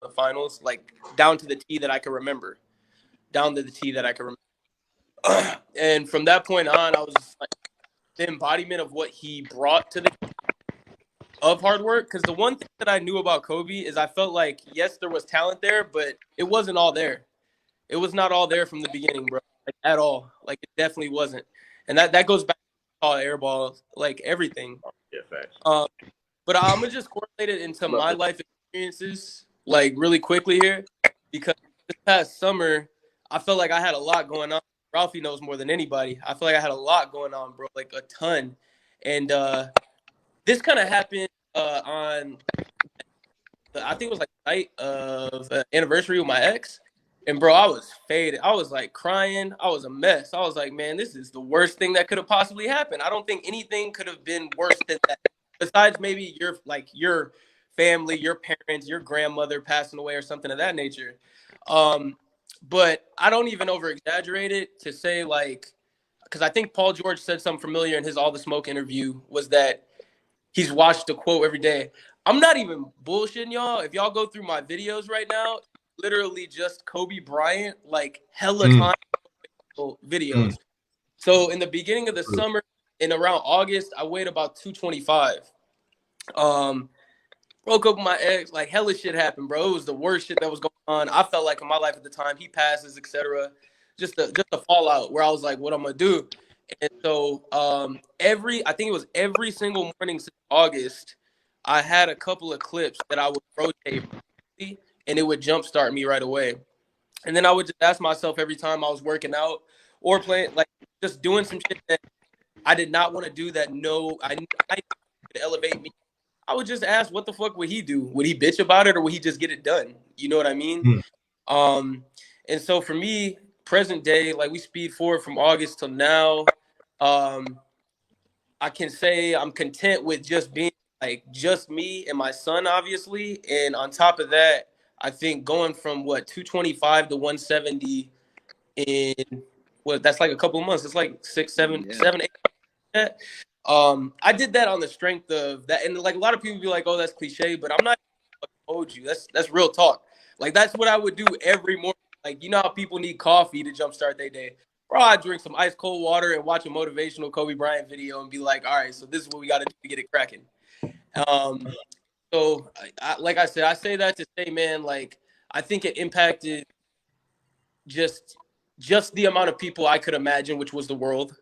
the finals, like down to the T that I can remember, down to the T that I can remember. And from that point on, I was just like the embodiment of what he brought to the of hard work. Because the one thing that I knew about Kobe is I felt like, yes, there was talent there, but it wasn't all there. It was not all there from the beginning, bro, like, at all. Like, it definitely wasn't. And that goes back to all air balls, like everything. Yeah, facts. But I'm going to just correlate it into my life experiences, like, really quickly here. Because this past summer, I felt like I had a lot going on. Ralphie knows more than anybody. I feel like I had a lot going on, bro, like a ton. And this kind of happened on, I think it was like the night of anniversary with my ex. And bro, I was faded. I was like crying. I was a mess. I was like, man, this is the worst thing that could have possibly happened. I don't think anything could have been worse than that. Besides maybe your family, your parents, your grandmother passing away or something of that nature. But I don't even over exaggerate it to say, like, because I think Paul George said something familiar in his All the Smoke interview, was that he's watched the quote every day. I'm not even bullshitting y'all. If y'all go through my videos right now, literally just Kobe Bryant, like hella time videos. So in the beginning of the summer, in around August, I weighed about 225. Broke up with my ex, like hella shit happened, bro. It was the worst shit that was going on. I felt like in my life at the time, he passes, etc. Just a fallout where I was like, what I'm gonna do. And so I think it was every single morning since August, I had a couple of clips that I would rotate and it would jumpstart me right away. And then I would just ask myself every time I was working out or playing, like just doing some shit that I did not want to do that I could elevate me. I would just ask, what the fuck would he do? Would he bitch about it or would he just get it done? You know what I mean? And so for me, present day, like we speed forward from August till now, I can say I'm content with just being like just me and my son, obviously. And on top of that, I think going from 225 to 170 in that's like a couple of months. It's like 6, 7, 8. I did that on the strength of that, and like a lot of people be like, "Oh, that's cliche," but I'm not told you. That's real talk. Like that's what I would do every morning. Like you know how people need coffee to jumpstart their day. Bro, I drink some ice cold water and watch a motivational Kobe Bryant video and be like, all right, so this is what we got to do to get it cracking. So like I said, I say that to say, man, like I think it impacted just the amount of people I could imagine, which was the world.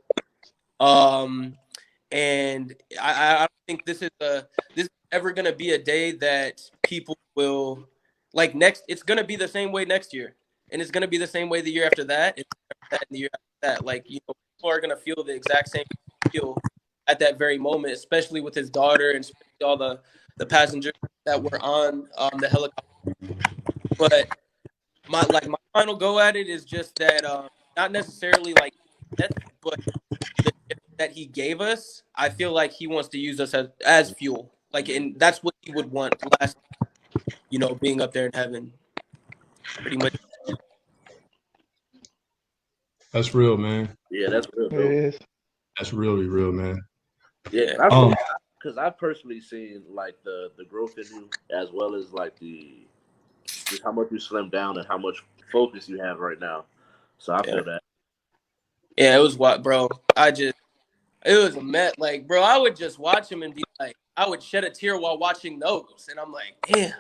And I don't think this is ever gonna be a day that people will like next. It's gonna be the same way next year, and it's gonna be the same way the year after that, and the year after that. Like you know, people are gonna feel the exact same feel at that very moment, especially with his daughter and all the passengers that were on the helicopter. But my final go at it is just that not necessarily like death, but the gift that he gave us. I feel like he wants to use us as fuel, like, and that's what he would want last, being up there in heaven, pretty much. That's real, man. Yeah, that's real. It is. That's really real, man. Yeah, because I've personally seen like the growth in you, as well as like just how much you slimmed down and how much focus you have right now. So I feel that. Yeah, it was bro. It was a mess. Like, bro, I would just watch him and be like, I would shed a tear while watching those, and I'm like, damn,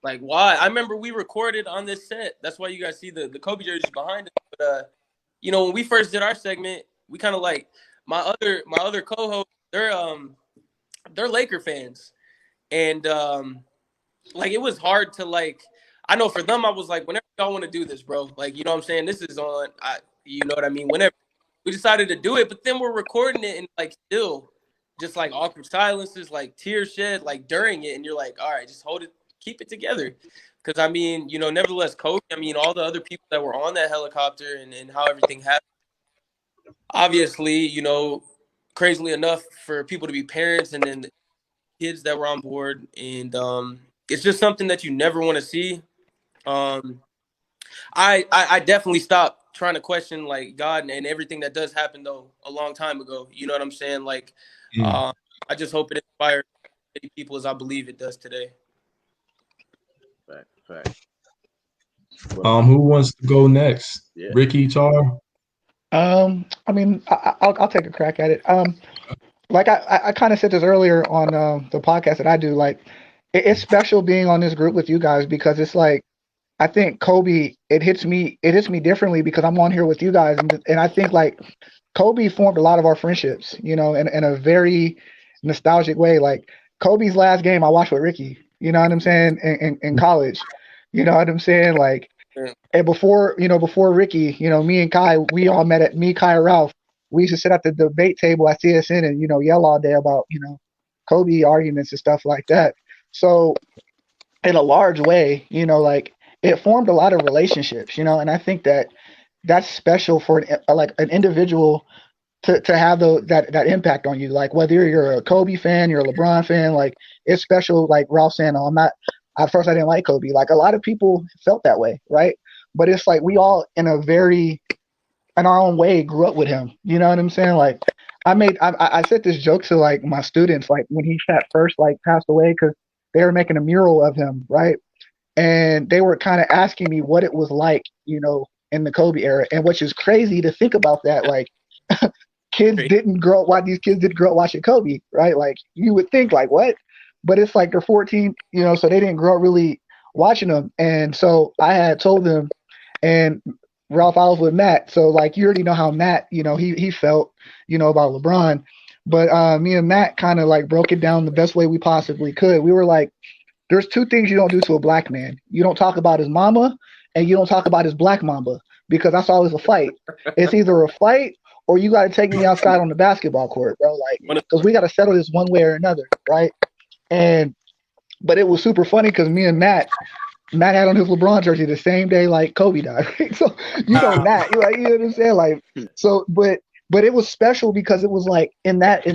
like why? I remember we recorded on this set. That's why you guys see the Kobe jerseys behind it. But when we first did our segment, we kind of like my other co-host. They're Laker fans, and like it was hard to like. I know for them, I was like, whenever y'all want to do this, bro, like you know what I'm saying. This is on. You know what I mean. Whenever we decided to do it, but then we're recording it and like still just like awkward silences, like tears shed, like during it, and you're like, all right, just hold it, keep it together. Because I mean, nevertheless, Kobe, I mean, all the other people that were on that helicopter and how everything happened. Obviously, crazily enough for people to be parents and then the kids that were on board. And it's just something that you never want to see. I definitely stopped trying to question like God and everything that does happen though a long time ago. You know what I'm saying? Like, I just hope it inspires as many people as I believe it does today. Fact. Who wants to go next? Yeah. Ricky, Tar? I mean, I'll take a crack at it. Like I kind of said this earlier on the podcast that I do. Like, it's special being on this group with you guys because it's like I think Kobe. It hits me differently because I'm on here with you guys, and I think like Kobe formed a lot of our friendships. In a very nostalgic way. Like Kobe's last game I watched with Ricky. You know what I'm saying? In college. You know what I'm saying? Like. Yeah. And before Ricky, me and Kai, we all met at me, Kai, and Ralph. We used to sit at the debate table at CSN and yell all day about Kobe arguments and stuff like that. So in a large way, like it formed a lot of relationships, and I think that that's special for like an individual to have that impact on you. Like whether you're a Kobe fan, you're a LeBron fan, like it's special. Like Ralph saying, "Oh, I'm not." At first, I didn't like Kobe. Like a lot of people felt that way, right? But it's like we all, in our own way, grew up with him. You know what I'm saying? Like I said this joke to like my students, like when he first like passed away, because they were making a mural of him, right? And they were kind of asking me what it was like, in the Kobe era, and which is crazy to think about that, like. Kids didn't grow up. Why these kids didn't grow up watching Kobe, right? Like you would think, like what? But it's like they're 14, so they didn't grow up really watching them. And so I had told them, and Ralph, I was with Matt. So like you already know how Matt, he felt, about LeBron. But me and Matt kind of like broke it down the best way we possibly could. We were like, there's two things you don't do to a black man. You don't talk about his mama, and you don't talk about his black mamba, because that's always a fight. It's either a fight or you got to take me outside on the basketball court, bro. Like, because we got to settle this one way or another, right? But it was super funny because me and Matt had on his LeBron jersey the same day like Kobe died. Right? So Matt, you know what I'm saying? Like, so, but it was special because it was like in that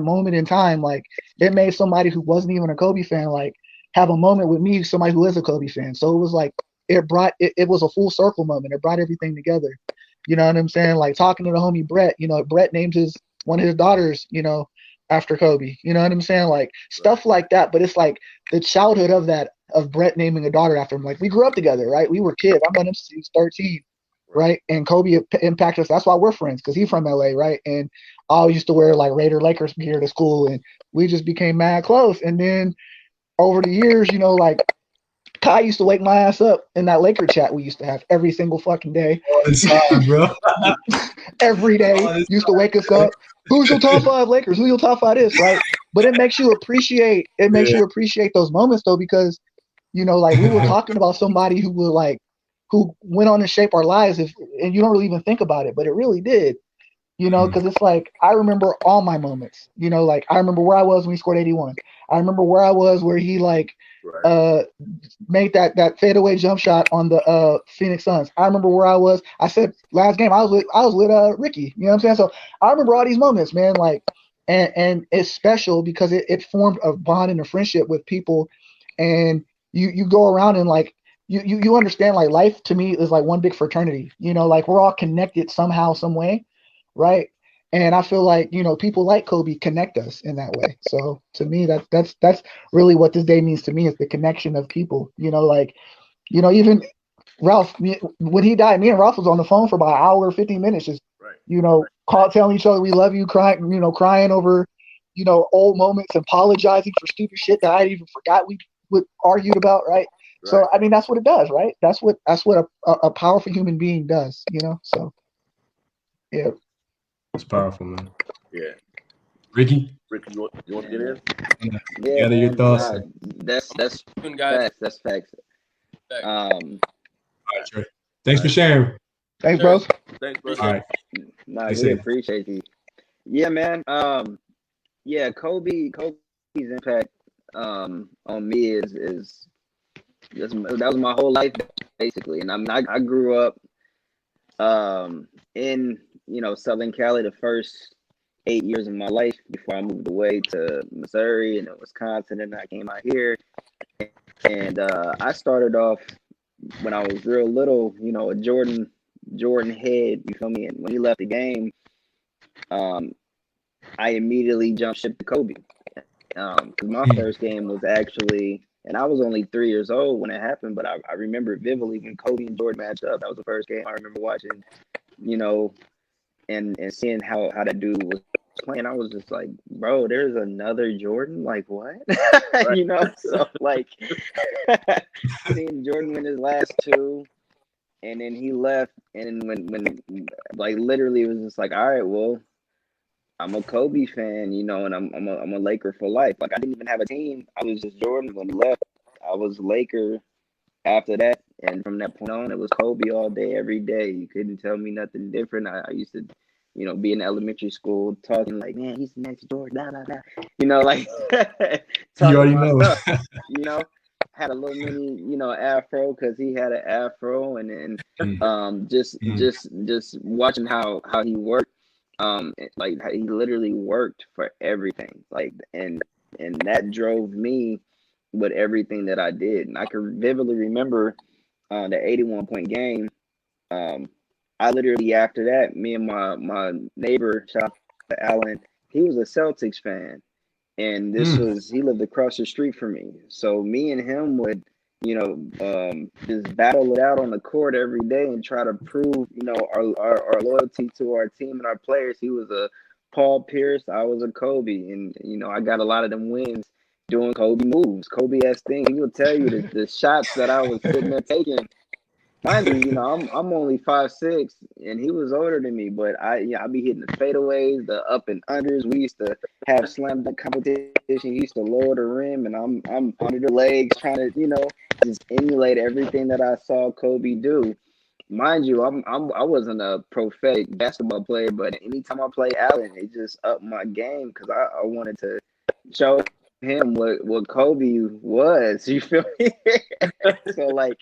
moment in time, like it made somebody who wasn't even a Kobe fan like have a moment with me, somebody who is a Kobe fan. So it was like it was a full circle moment. It brought everything together. You know what I'm saying? Like talking to the homie Brett, Brett named one of his daughters, after Kobe. You know what I'm saying? Like stuff like that. But it's like the childhood of Brett naming a daughter after him. Like we grew up together, right? We were kids. I've known him since he was 13, right? And Kobe impacted us. That's why we're friends, because he's from LA, right? And I always used to wear like Lakers gear to school, and we just became mad close. And then over the years, like Kai used to wake my ass up in that Laker chat we used to have every single fucking day. All this time, bro. Every day used to wake us up. Who's your top 5 Lakers? Who's your top 5 this, right? But it makes you appreciate those moments though, because like we were talking about somebody who went on to shape our lives, and you don't really even think about it, but it really did. Because it's like I remember all my moments. Like I remember where I was when he scored 81. I remember where I was where he made that fadeaway jump shot on the Phoenix Suns. I remember where I was. I said last game I was with Ricky. You know what I'm saying? So I remember all these moments, man. Like, and it's special because it formed a bond and a friendship with people, and you go around and like you understand like life to me is like one big fraternity. Like we're all connected somehow, some way, right? And I feel like people like Kobe connect us in that way. So to me, that's really what this day means to me, is the connection of people. Like even Ralph, when he died, me and Ralph was on the phone for about an hour, 15 minutes, just telling each other we love you, crying over old moments, apologizing for stupid shit that I even forgot we would argued about, right? So I mean that's what it does, right? That's what a powerful human being does, So yeah. It's powerful, man. Yeah. Ricky, you want to get in? Yeah, gather your thoughts. nah, that's Guys. facts. That's facts. All right, Trey. Thanks for sharing. Thanks, bros. Thanks, bro. All right. Nah, They we say- appreciate you. Yeah, man. Yeah, Kobe's impact on me is that was my whole life basically, and I grew up in Southern Cali the first 8 years of my life before I moved away to Missouri and Wisconsin, and I came out here, and I started off when I was real little, a Jordan head, you feel me? And when he left the game, I immediately jumped ship to Kobe. Because my first game was actually And I was only 3 years old when it happened, but I remember vividly when Kobe and Jordan matched up. That was the first game I remember watching, you know, and seeing how that dude was playing. I was just like, bro, there's another Jordan. Like what? You know, so like seeing Jordan win his last two, and then he left, and when like literally it was just like, all right, well, I'm a Kobe fan, you know, and I'm a Laker for life. Like I didn't even have a team. I was just Jordan. When he left, I was Laker after that, and from that point on, it was Kobe all day, every day. You couldn't tell me nothing different. I used to, you know, be in elementary school talking like, man, he's the next Jordan, blah blah blah. You know, like You already talking my know. stuff. You know, had a little mini, you know, afro because he had an afro, and then just watching how he worked. Like he literally worked for everything. Like and that drove me with everything that I did. And I can vividly remember the 81-point game. I literally after that, me and my neighbor, shout out to Alan, he was a Celtics fan. And this was he lived across the street from me. So me and him would, you know, just battle it out on the court every day and try to prove, you know, our loyalty to our team and our players. He was a Paul Pierce, I was a Kobe, and you know, I got a lot of them wins doing Kobe moves, Kobe-esque things. He will tell you the shots that I was sitting there taking. Mind you, you know, I'm only 5'6", and he was older than me, but I be hitting the fadeaways, the up and unders. We used to have slam dunk competition. He used to lower the rim, and I'm under the legs trying to, you know, just emulate everything that I saw Kobe do. Mind you, I wasn't a prophetic basketball player, but anytime I play Allen, it just upped my game because I wanted to show him what Kobe was. You feel me? So like.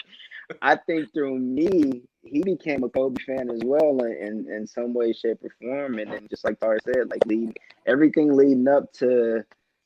I think through me, he became a Kobe fan as well in some way, shape, or form. And then just like Tar said, like everything leading up to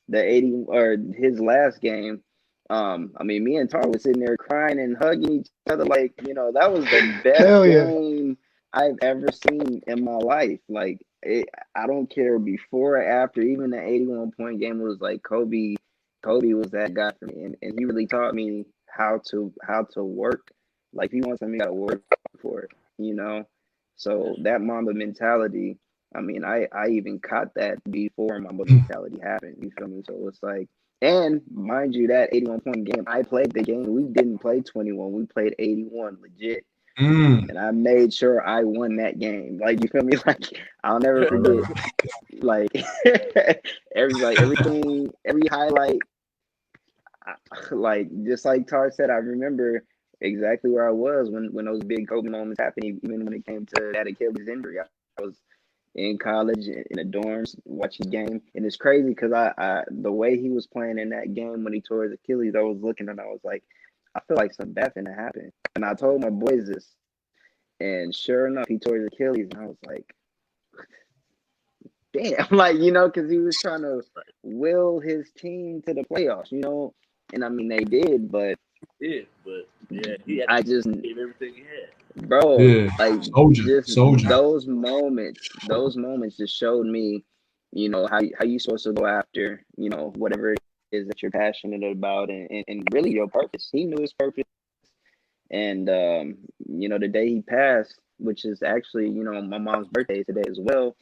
the 80 or his last game. I mean, me and Tar was sitting there crying and hugging each other. Like, you know, that was the best game I've ever seen in my life. Like, I don't care before or after, even the 81-point game was like Kobe was that guy for me. And he really taught me how to work. Like if you want something, you gotta work for it, you know. So that Mamba mentality, I mean, I even caught that before Mamba mentality happened. You feel me? So it's like, and mind you, that 81-point game, I played the game. We didn't play 21, we played 81, legit. And I made sure I won that game. Like you feel me? Like I'll never forget. Like everything, every highlight. Like just like Tar said, I remember exactly where I was when those big Kobe moments happened. Even when it came to that Achilles injury, I was in college in the dorms watching the game, and it's crazy because I the way he was playing in that game when he tore his Achilles, I was looking and I was like, I feel like something bad finna happen. And I told my boys this, and sure enough, he tore his Achilles, and I was like, damn, like you know, because he was trying to will his team to the playoffs, you know. And I mean, they did, but yeah, he had I just gave everything he had, bro. Yeah. Like Soldier. those moments just showed me, you know, how you supposed to go after, you know, whatever it is that you're passionate about, and really your purpose. He knew his purpose, and you know, the day he passed, which is actually, you know, my mom's birthday today as well.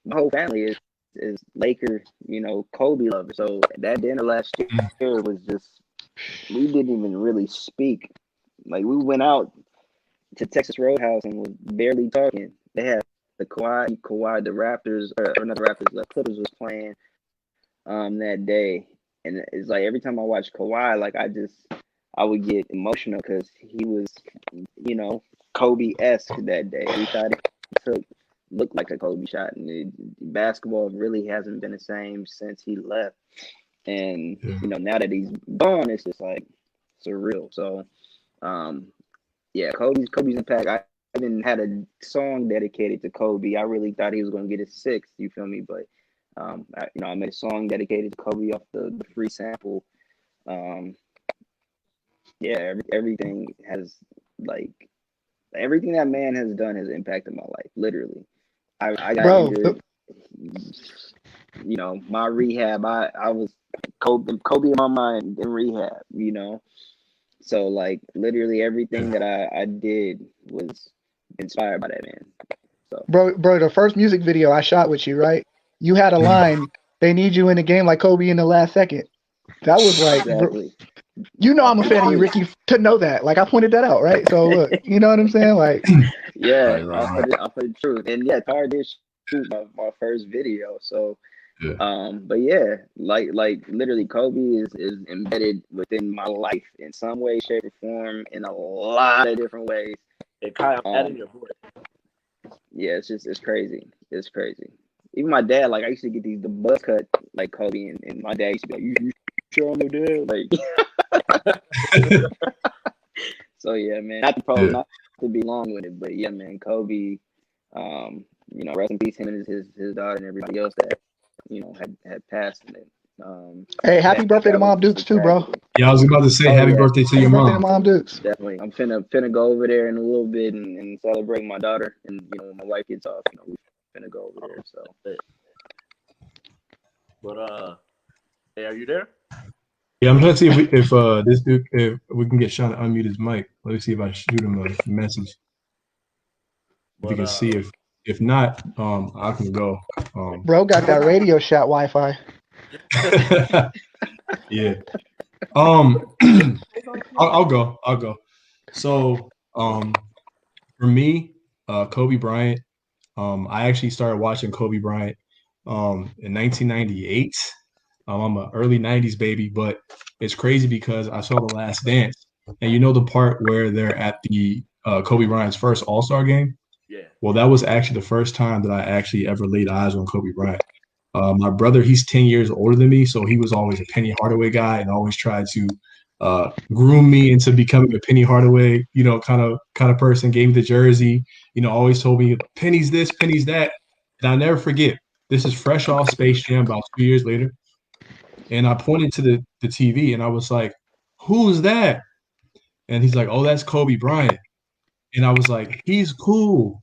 My whole family is Laker, you know, Kobe lover. So that dinner last year was just, we didn't even really speak. Like we went out to Texas Roadhouse and was barely talking. They had the Kawhi, the Raptors, or not the Raptors, the Clippers was playing that day. And it's like every time I watch Kawhi, like I would get emotional because he was, you know, Kobe-esque that day. Every shot he took looked like a Kobe shot, and basketball really hasn't been the same since he left. And you know, now that he's gone, it's just like surreal. So, yeah, Kobe's impact. I even had a song dedicated to Kobe. I really thought he was gonna get his sixth. You feel me? But I made a song dedicated to Kobe off the free sample. Yeah, everything has like everything that man has done has impacted my life. Literally, I got injured. You know, my rehab. I was Kobe in my mind in rehab, you know. So like literally everything that I did was inspired by that man. So Bro, the first music video I shot with you, right? You had a line, they need you in the game like Kobe in the last second. That was like, exactly. you know, I'm a fan of you, Ricky, to know that. Like, I pointed that out, right? So look, you know what I'm saying? Like, Yeah, Right. I'll put the truth. And yeah, Tar did shoot my first video. So but yeah, like literally Kobe is embedded within my life in some way, shape, or form in a lot of different ways. Hey, Kai, I'm adding your voice. Yeah, it's crazy. It's crazy. Even my dad, like I used to get the buzz cut like Kobe, and my dad used to be like, "You sure I'm your dad?" Like, so yeah, man. Not to be long with it, but yeah, man. Kobe, you know, rest in peace, him and his daughter and everybody else that you know had passed. And hey, happy birthday to that was Mom just Dukes a too, bro. tragedy. Yeah, I was about to say happy birthday to Happy your birthday to mom. Mom Dukes. Definitely, I'm finna go over there in a little bit and celebrate my daughter, and you know, when my wife gets off, you know, we finna go over there. So, But hey, are you there? Yeah, I'm trying to see if this dude, if we can get Sean to unmute his mic. Let me see if I shoot him a message. If you can see, if not, I can go. Bro got that Radio Shack Wi-Fi. Yeah. I'll go. So, for me, Kobe Bryant. I actually started watching Kobe Bryant, in 1998. I'm an early 90s baby, but it's crazy because I saw The Last Dance, and you know the part where they're at the Kobe Bryant's first All-Star game. Yeah. Well, that was actually the first time that I actually ever laid eyes on Kobe Bryant. My brother, he's 10 years older than me, so he was always a Penny Hardaway guy and always tried to groom me into becoming a Penny Hardaway, you know, kind of person. Gave me the jersey, you know, always told me Penny's this, Penny's that. And I'll never forget. This is fresh off Space Jam about 2 years later. And I pointed to the TV and I was like, "Who's that?" And he's like, "Oh, that's Kobe Bryant." And I was like, "He's cool."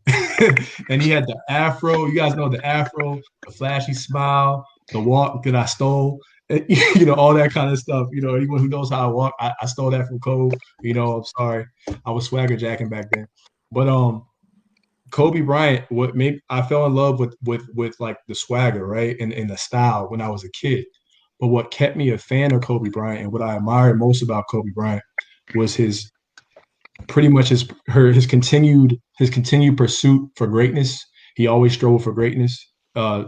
And he had the afro. You guys know the afro, the flashy smile, the walk that I stole, you know, all that kind of stuff. You know, anyone who knows how I walk, I stole that from Kobe. You know, I'm sorry. I was swagger jacking back then. But Kobe Bryant, what made I fell in love with like the swagger, right? And the style when I was a kid. But what kept me a fan of Kobe Bryant and what I admired most about Kobe Bryant was his pretty much his continued pursuit for greatness. He always strove for greatness. Uh,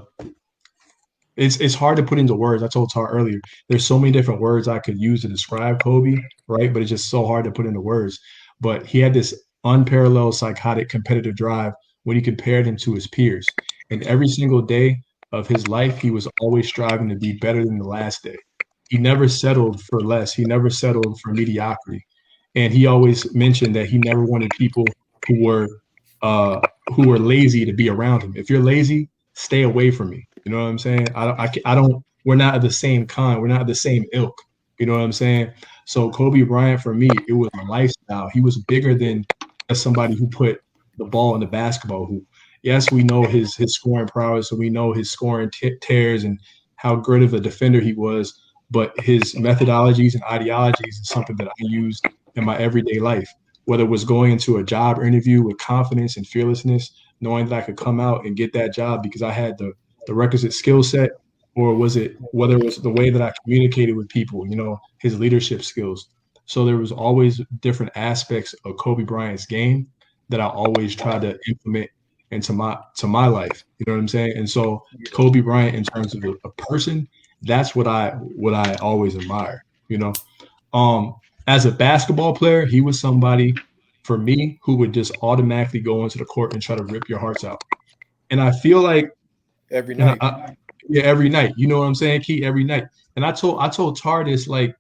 it's hard to put into words. I told Tar earlier, there's so many different words I could use to describe Kobe, right? But it's just so hard to put into words. But he had this unparalleled psychotic competitive drive when he compared him to his peers. And every single day of his life, he was always striving to be better than the last day. He never settled for less. He never settled for mediocrity. And he always mentioned that he never wanted people who were who were lazy to be around him. If you're lazy, stay away from me. You know what I'm saying? I don't. We're not of the same kind. We're not of the same ilk. You know what I'm saying? So Kobe Bryant for me, it was a lifestyle. He was bigger than as somebody who put the ball in the basketball hoop. Yes, we know his scoring prowess, and we know his scoring tears and how great of a defender he was. But his methodologies and ideologies is something that I use in my everyday life. Whether it was going into a job interview with confidence and fearlessness, knowing that I could come out and get that job because I had the requisite skill set, or was it whether it was the way that I communicated with people, you know, his leadership skills. So there was always different aspects of Kobe Bryant's game that I always tried to implement into my life. You know what I'm saying? And so Kobe Bryant, in terms of a person, that's what I always admire. You know, um, as a basketball player, he was somebody for me who would just automatically go into the court and try to rip your hearts out. And I feel like every night. yeah, every night. You know what I'm saying, Key? Every night. And I told Tar this like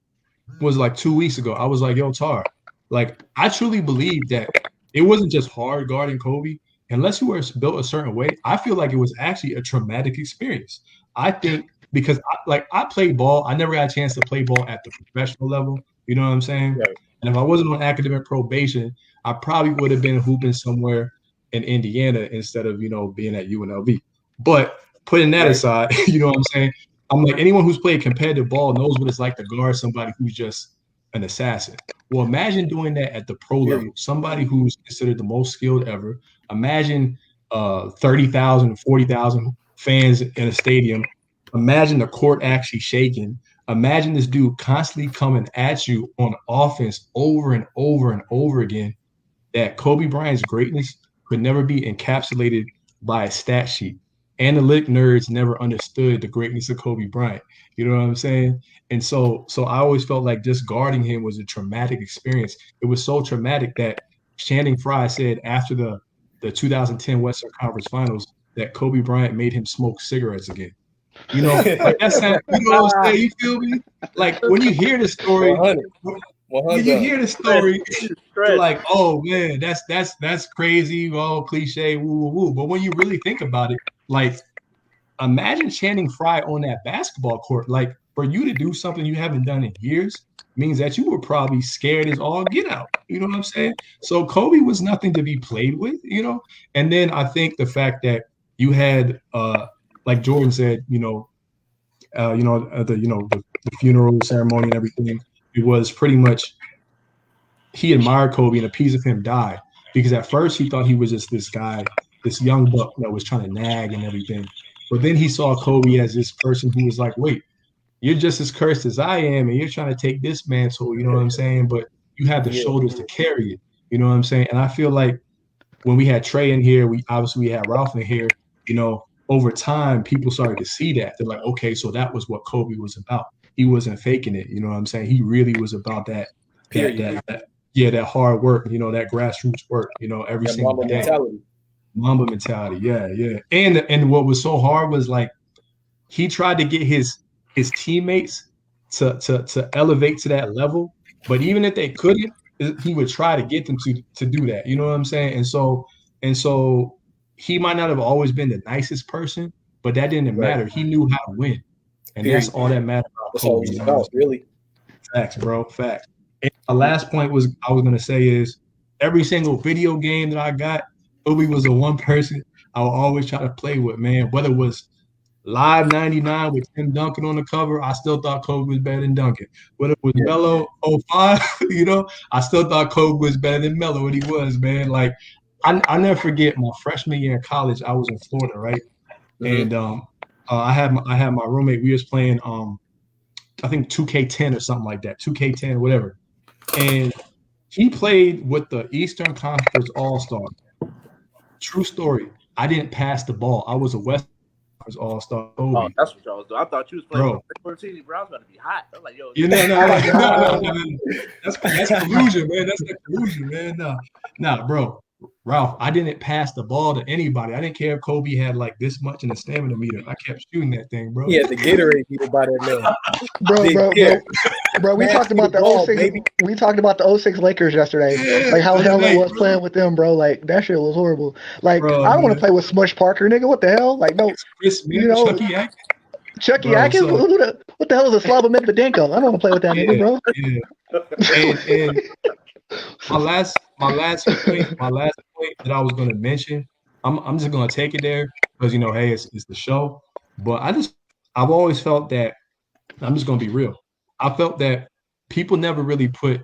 2 weeks ago. I was like, yo, Tar, like I truly believe that it wasn't just hard guarding Kobe. Unless you were built a certain way, I feel like it was actually a traumatic experience. I think because I played ball, I never got a chance to play ball at the professional level. You know what I'm saying? Right. And if I wasn't on academic probation, I probably would have been hooping somewhere in Indiana instead of, you know, being at UNLV. But putting that Right. aside, you know what I'm saying? I'm like, anyone who's played competitive ball knows what it's like to guard somebody who's just an assassin. Well, imagine doing that at the pro level. Somebody who's considered the most skilled ever. Imagine 30,000, 40,000 fans in a stadium. Imagine the court actually shaking. Imagine this dude constantly coming at you on offense over and over and over again. That Kobe Bryant's greatness could never be encapsulated by a stat sheet. Analytic nerds never understood the greatness of Kobe Bryant. You know what I'm saying? And so I always felt like just guarding him was a traumatic experience. It was so traumatic that Channing Frye said after the 2010 Western Conference Finals that Kobe Bryant made him smoke cigarettes again. You know, like that's how, you know what I'm saying? You feel me? Like when you hear the story, 100. when you hear the story, you're like, oh man, that's crazy, oh cliche, woo woo woo. But when you really think about it, like imagine Channing Frye on that basketball court. Like for you to do something you haven't done in years means that you were probably scared as all get out. You know what I'm saying? So Kobe was nothing to be played with, you know. And then I think the fact that you had like Jordan said, the funeral ceremony and everything, it was pretty much he admired Kobe and a piece of him died because at first he thought he was just this guy, this young buck that was trying to nag and everything. But then he saw Kobe as this person who was like, wait, you're just as cursed as I am, and you're trying to take this mantle, you know what I'm saying? But you have the shoulders to carry it, you know what I'm saying? And I feel like when we had Trey in here, we had Ralph in here, you know, over time, people started to see that. They're like, okay, so that was what Kobe was about. He wasn't faking it, you know what I'm saying? He really was about that hard work, you know, that grassroots work, you know, every single day. Mamba mentality, yeah. And what was so hard was like he tried to get his teammates to elevate to that level, but even if they couldn't, he would try to get them to do that. You know what I'm saying? And so he might not have always been the nicest person, but that didn't matter. He knew how to win, and that's all that mattered about Kobe. That's all about, really. Facts, bro. Facts. And my last point I was gonna say is every single video game that I got, Kobe was the one person I would always try to play with, man. Whether it was Live 99 with Tim Duncan on the cover, I still thought Kobe was better than Duncan. Whether it was Melo 05, you know, I still thought Kobe was better than Melo when he was, man. Like, I never forget my freshman year in college, I was in Florida, right? Mm-hmm. And I had my roommate, we was playing I think 2K10 or something like that, 2K10, whatever. And he played with the Eastern Conference All-Star. True story. I didn't pass the ball. I was a West Conference All-Star. Oh, that's what y'all was doing. I thought you was playing with the team. Bro, I was about to be hot. I'm like, yo. No. That's collusion, man. That's the collusion, man. No, bro. Ralph, I didn't pass the ball to anybody. I didn't care if Kobe had like this much in the stamina meter. I kept shooting that thing, bro. He had the Gatorade people by that name. Bro, we talked about the 06. Baby. We talked about the 06 Lakers yesterday. Like how hell it was playing with them, bro. Like that shit was horrible. Like bro, I don't want to play with Smush Parker, nigga. What the hell? Like no, Chris Smith, you know, Chucky Atkins. What the hell is a Slava Medvedenko? I don't want to play with that nigga, bro. Yeah. And my last point that I was going to mention, I'm just going to take it there because, you know, hey, it's the show. But I've always felt that, I'm just going to be real. I felt that people never really put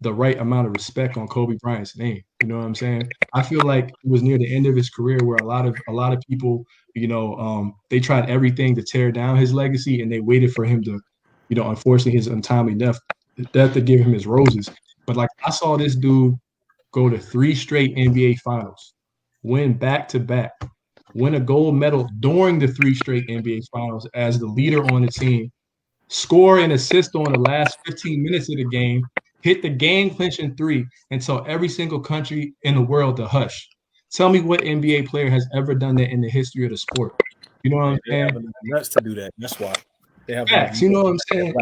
the right amount of respect on Kobe Bryant's name. You know what I'm saying? I feel like it was near the end of his career where a lot of people, you know, they tried everything to tear down his legacy, and they waited for him to, you know, unfortunately his untimely death to give him his roses. But like I saw this dude go to 3 straight NBA finals, win back-to-back, win a gold medal during the 3 straight NBA finals as the leader on the team, score and assist on the last 15 minutes of the game, hit the game-clinching 3, and tell every single country in the world to hush. Tell me what NBA player has ever done that in the history of the sport. You know what I'm saying? They have nuts to do that. That's why. They have facts, you know what I'm saying?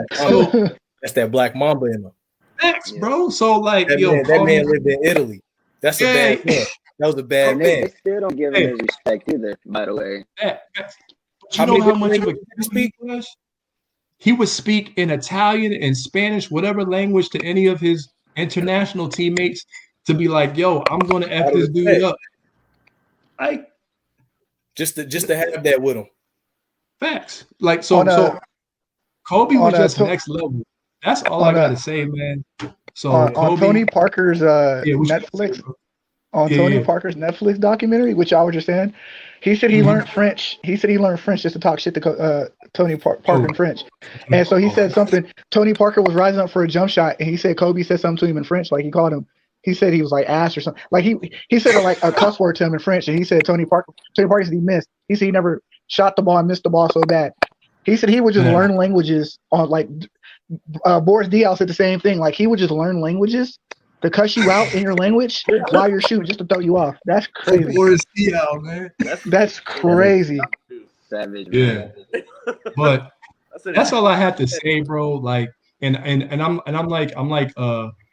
That's that Black Mamba in them. Facts, bro. So like, that man lived in Italy. That's a bad man. That was a bad man. They still don't give him his respect either, by the way. You know how much of a speak was? He would speak in Italian and Spanish, whatever language, to any of his international teammates to be like, yo, I'm gonna F this dude up. Like just to have that with him. Facts. Like On so Kobe was just To- next level. That's all I gotta say, man. So Kobe, on Tony Parker's yeah, Netflix. On Yeah, Tony yeah. Parker's Netflix documentary, which I was just saying, he said he learned French. He said he learned French just to talk shit to Tony Parker in French. And so he said something. Tony Parker was rising up for a jump shot, and he said Kobe said something to him in French, like he called him. He said he was like ass or something. Like he said like a cuss word to him in French, and he said Tony Parker said he missed. He said he never shot the ball and missed the ball so bad. He said he would just learn languages on like Boris Diaw said the same thing. Like he would just learn languages to cuss you out in your language while you're shooting, just to throw you off. That's crazy. Boris Diaw, man. That's crazy. Savage, yeah. But that's all I have to say, bro. Like, and I'm like when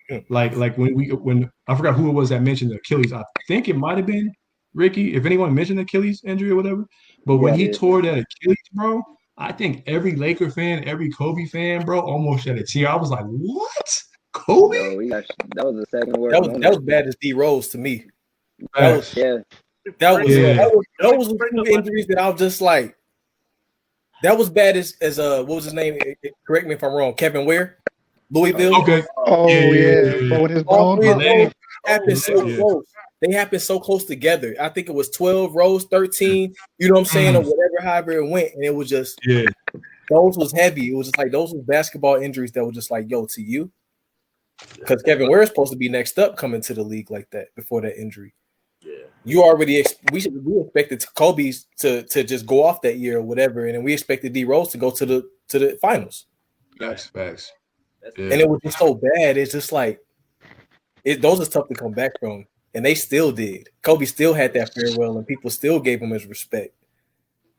I forgot who it was that mentioned the Achilles. I think it might have been Ricky. If anyone mentioned Achilles injury or whatever, but when he tore that Achilles, bro, I think every Laker fan, every Kobe fan, bro, almost shed a tear. I was like, what? Kobe? Bro, that was the second word. That was bad as D Rose to me. That was those were two injuries that I was just like, that was bad as what was his name? Correct me if I'm wrong. Kevin Ware, Louisville. Okay. Oh yeah. But with his bone happened so close. They happened so close together. I think it was 12, Rose 13. You know what I'm saying, or whatever, however it went, and it was just those was heavy. It was just like those was basketball injuries that were just like, yo, to you. Because Kevin Ware is supposed to be next up coming to the league like that before that injury. Yeah, you already we expected Kobe to just go off that year or whatever, and then we expected D Rose to go to the finals. Facts. And it was just so bad. It's just like those are tough to come back from, and they still did. Kobe still had that farewell, and people still gave him his respect.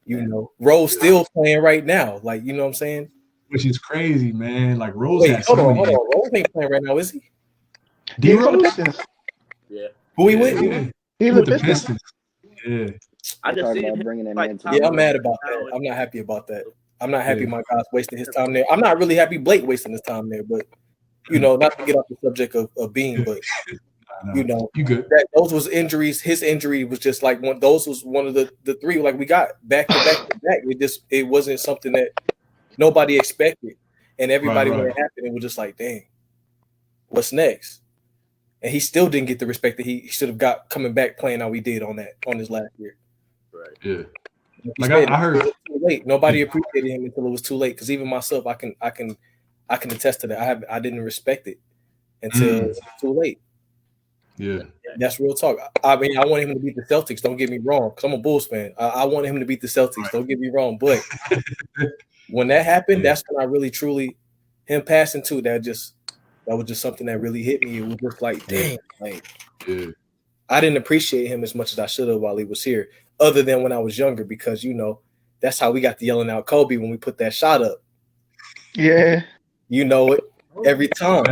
You know, Rose still playing right now, like you know what I'm saying. Which is crazy, man. Like Rose. Wait, hold on. Rose ain't playing right now, is he? D Rose? Yeah. Who he with? Yeah. He with the Pistons. Yeah. I just see him bringing him in. Yeah, I'm mad about that. I'm not happy about that. I'm not happy my guy's wasting his time there. I'm not really happy Blake wasting his time there, but you know, not to get off the subject of being, but you know, you good. Those was injuries. His injury was just like those was one of the three like we got back to back. It wasn't something that nobody expected, and everybody when it happened, it was just like, dang, what's next? And he still didn't get the respect that he should have got coming back playing how we did on his last year. Right. Yeah. Like I heard, too late. Nobody appreciated him until it was too late. Because even myself, I can attest to that. I didn't respect it until it was too late. Yeah, that's real talk. I mean, I want him to beat the Celtics. Don't get me wrong, because I'm a Bulls fan. I want him to beat the Celtics. Don't get me wrong, but when that happened, that's when I really, truly, him passing too. That was just something that really hit me. It was just like, dang, like I didn't appreciate him as much as I should have while he was here. Other than when I was younger, because you know that's how we got the yelling out Kobe when we put that shot up. Yeah, you know it every time.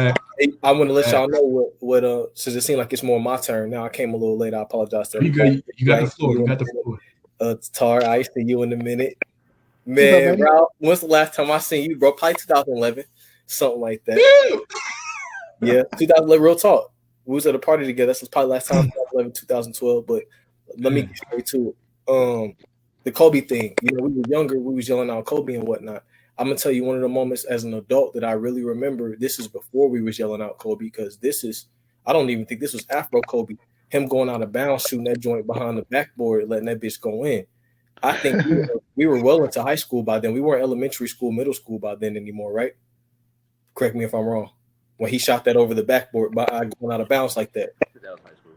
I want to let y'all know what since it seemed like it's more my turn now. I came a little late. I apologize to everybody. You got the floor. You got the floor. Tar, I see you in a minute, man. Bro, when's the last time I seen you, bro? Probably 2011, something like that. Yeah, 2011. Real talk. We was at a party together. This was probably last time 2011, 2012. But let me get straight to it. The Kobe thing. You know, we were younger. We was yelling out Kobe and whatnot. I'm gonna tell you one of the moments as an adult that I really remember. This is before we was yelling out Kobe, because I don't even think this was Afro Kobe. Him going out of bounds, shooting that joint behind the backboard, letting that bitch go in. I think we were well into high school by then. We weren't elementary school, middle school by then anymore, right? Correct me if I'm wrong. When he shot that over the backboard by going out of bounds like that. That was high school.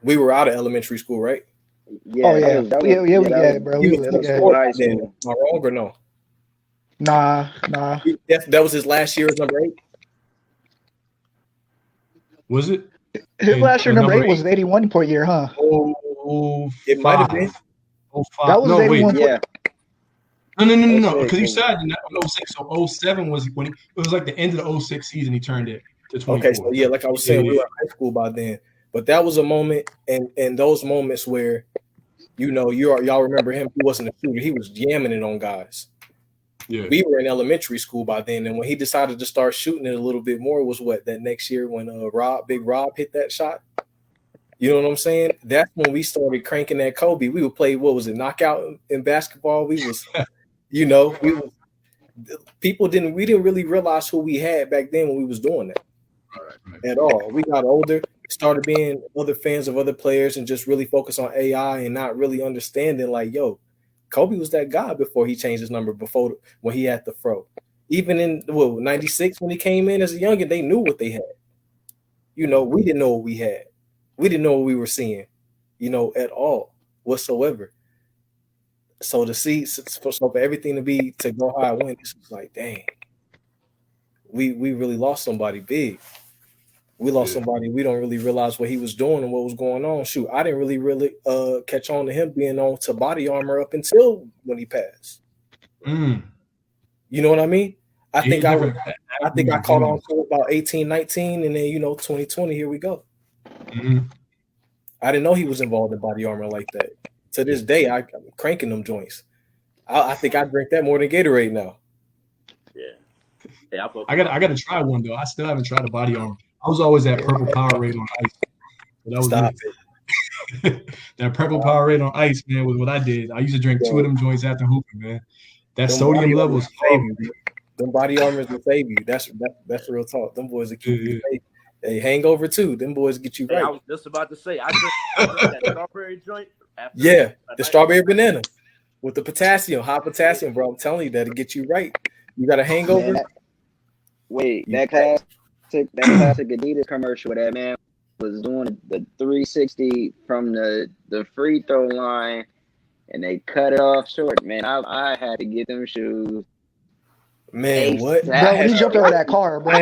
We were out of elementary school, right? Yeah. Bro. Am I wrong or no? Nah. That was his last year as number 8. Was it? His last year number 8 was an 81 point year, huh? It might have been. That was 81 point. Yeah. No. Because you said in 06. So 07 was when it was like the end of the 06 season. He turned it to 24. Okay, so yeah, like I was saying, we were in high school by then. But that was a moment, and those moments where, you know, y'all remember him. He wasn't a shooter. He was jamming it on guys. Yeah. We were in elementary school by then, and when he decided to start shooting it a little bit more was that next year when Big Rob hit that shot. You know what I'm saying? That's when we started cranking that Kobe. We would play, what was it, knockout in basketball? We was You know, we didn't really realize who we had back then when we was doing that at all. We got older, started being other fans of other players, and just really focus on AI and not really understanding like, yo, Kobe was that guy before he changed his number, before when he had the fro. Even in 96 when he came in as a youngin, they knew what they had. You know, we didn't know what we had. We didn't know what we were seeing, you know, at all whatsoever. So to see, for everything to go high win, this was like, dang, we really lost somebody big. We lost somebody. We don't really realize what he was doing and what was going on. Shoot, I didn't really catch on to him being on to body armor up until when he passed. You know what I mean? I think I caught on to it about 18, 19, and then 2020. Here we go. I didn't know he was involved in body armor like that. To this day, I'm cranking them joints. I think I drink that more than Gatorade now. Yeah, I got to try one though. I still haven't tried a body armor. I was always at Purple Powerade on ice. That was Stop it. That Purple Powerade on ice, man, was what I did. I used to drink 2 of them joints after hooping, man. That sodium level is horrible. Them body armors will save you. That's real talk. Them boys will keep you safe. They hangover too. Them boys get you right. I was just about to say, I drank that strawberry joint. The strawberry banana with the potassium, high potassium, bro. I'm telling you, that'll get you right. You got a hangover. Man, that classic Adidas commercial where that man was doing the 360 from the free throw line, and they cut it off short. Man, I had to get them shoes. Man, what? Bro, when he jumped over that car, bro. Bro,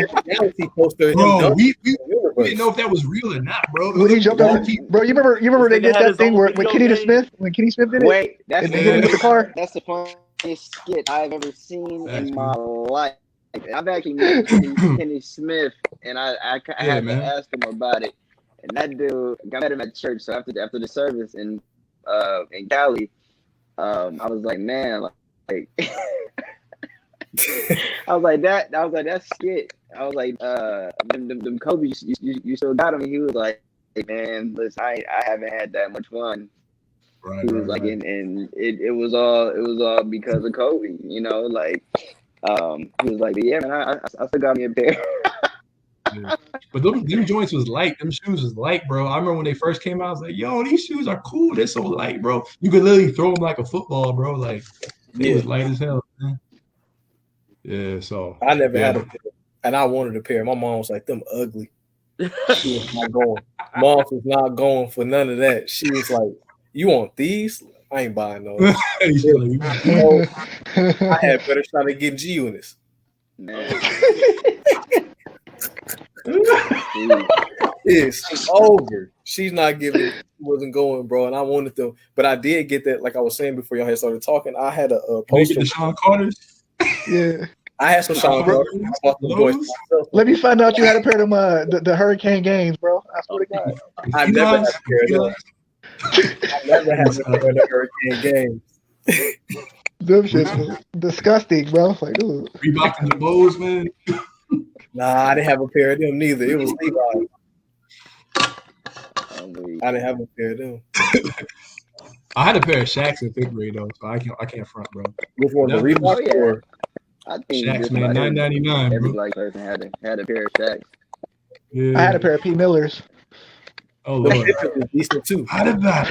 we didn't know if that was real or not, bro. When he jumped over, bro, you remember they did that thing where Kenny Smith did it? Wait, that's with the car. That's the funniest skit I've ever seen in my life. I've actually met Kenny Smith, and I had to ask him about it. And that dude, I met him at church. So after the service in Cali, I was like, man, like. I was like that's skit. I was like, them Kobe, you still got him. And he was like, hey man, listen, I haven't had that much fun. He was like, and it was all because of Kobe, you know, like, he was like, yeah, man, I still got me a pair. But them joints was light. Them shoes was light, bro. I remember when they first came out, I was like, yo, these shoes are cool. They're so light, bro. You could literally throw them like a football, bro. Like, it was light as hell, man. Yeah, so I never had a pair, and I wanted a pair. My mom was like, "Them ugly." She was not going. Mom was not going for none of that. She was like, "You want these? I ain't buying those." I had better shot at getting G units. It's over. She's not giving. Wasn't going, bro, and I wanted them, but I did get that. Like I was saying before y'all had started talking, I had a poster. The Sean Carters. Yeah, I had some Sean Carter. Let me find out you had a pair of them the Hurricane games, bro. I swear to God. I never had a pair of those. I never had a pair of the Hurricane games. Them shits disgusting, bro. Like, ooh. Reebok and the Bulls, man. Nah, I didn't have a pair of them neither. It was Levi's. I didn't have a pair of them. I had a pair of Shaqs in 5th grade though, so I can't front, bro. Which one, the Reebok or? I think Shaqs, man, $9.99. Every black person had a pair of Shaqs. Yeah. I had a pair of P. Millers. Oh Lord, was decent too. How did that?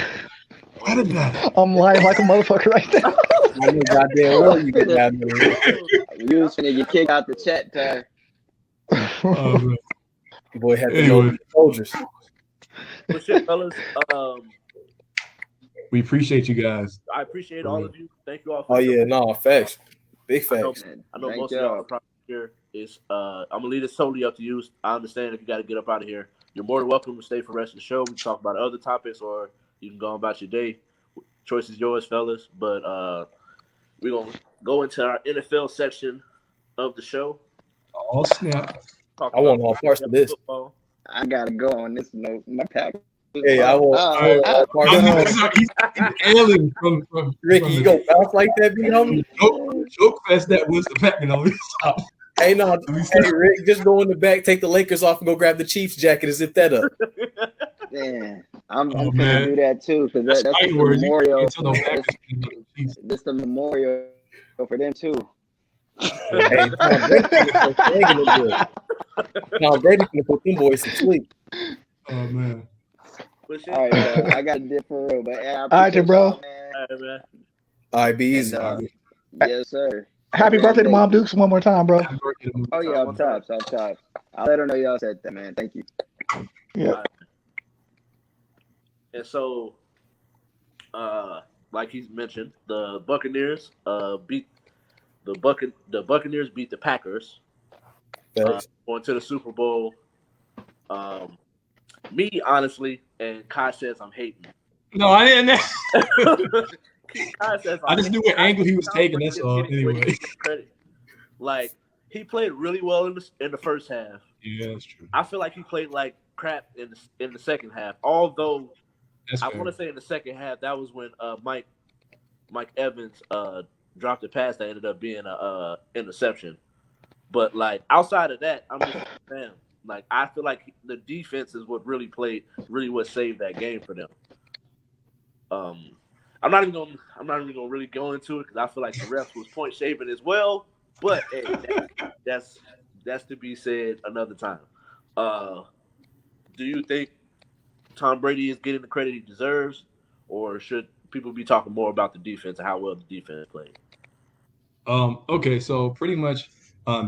I'm lying like a motherfucker right now. I knew goddamn well you get that. You was finna get kicked out the chat tag. Oh, boy had to go to the soldiers. Well, shit, fellas. We appreciate you guys. I appreciate all of you. Thank you all. Oh yeah, no facts, big facts. I know most of y'all are probably here. I'm gonna leave this totally up to you. I understand if you got to get up out of here. You're more than welcome to stay for the rest of the show. We can talk about other topics, or you can go about your day. Choice is yours, fellas. But we're gonna go into our NFL section of the show. Oh snap! I want all parts of this. Football. I gotta go on this note. My pack. Hey, I want. He's ailing from Ricky. You gonna bounce like that, be homie? Choke fest that was the pack, Hey, no, hey, Rick, just go in the back, take the Lakers off, and go grab the Chiefs jacket and zip that up. Yeah, I'm gonna do that too because that's the memorial. This the memorial Go for them too. Hey, Tom Brady can put them boys to sleep. Oh man. All right, bro. I got to dip for real, but I All right, bro. man. All right, man. All right, be easy. Yes, sir. Happy birthday to Mom Dukes one more time, bro. Oh yeah, off top. I'll let her know y'all said that, man. Thank you. Yeah. And so, like he's mentioned, the Buccaneers beat the Buccaneers beat the Packers, going to the Super Bowl. Me, honestly, and Kai says I'm hating. No, I didn't. Kai says I just knew what angle he was taking. That's all. Anyway, like he played really well in the first half. Yeah, that's true. I feel like he played like crap in the second half. Although I want to say in the second half that was when Mike Evans dropped a pass that ended up being a interception. But like outside of that, I'm just fan. Like I feel like the defense is what really what saved that game for them. I'm not even gonna really go into it because I feel like the refs was point shaving as well. But hey, that's to be said another time. Do you think Tom Brady is getting the credit he deserves, or should people be talking more about the defense and how well the defense played? Okay, so pretty much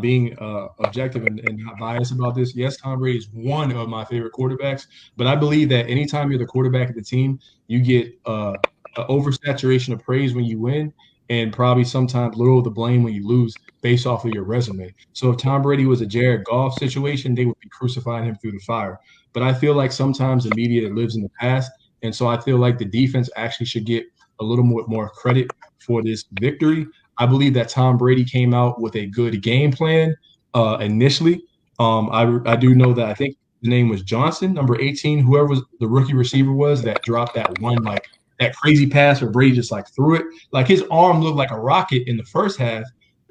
being objective and not biased about this, yes, Tom Brady is one of my favorite quarterbacks, but I believe that anytime you're the quarterback of the team, you get an oversaturation of praise when you win and probably sometimes little of the blame when you lose based off of your resume. So if Tom Brady was a Jared Goff situation, they would be crucifying him through the fire. But I feel like sometimes the media lives in the past, and so I feel like the defense actually should get a little more credit for this victory. I believe that Tom Brady came out with a good game plan initially. I do know that I think the name was Johnson, number 18, whoever was the rookie receiver was that dropped that one, like that crazy pass where Brady just like threw it. Like his arm looked like a rocket in the first half.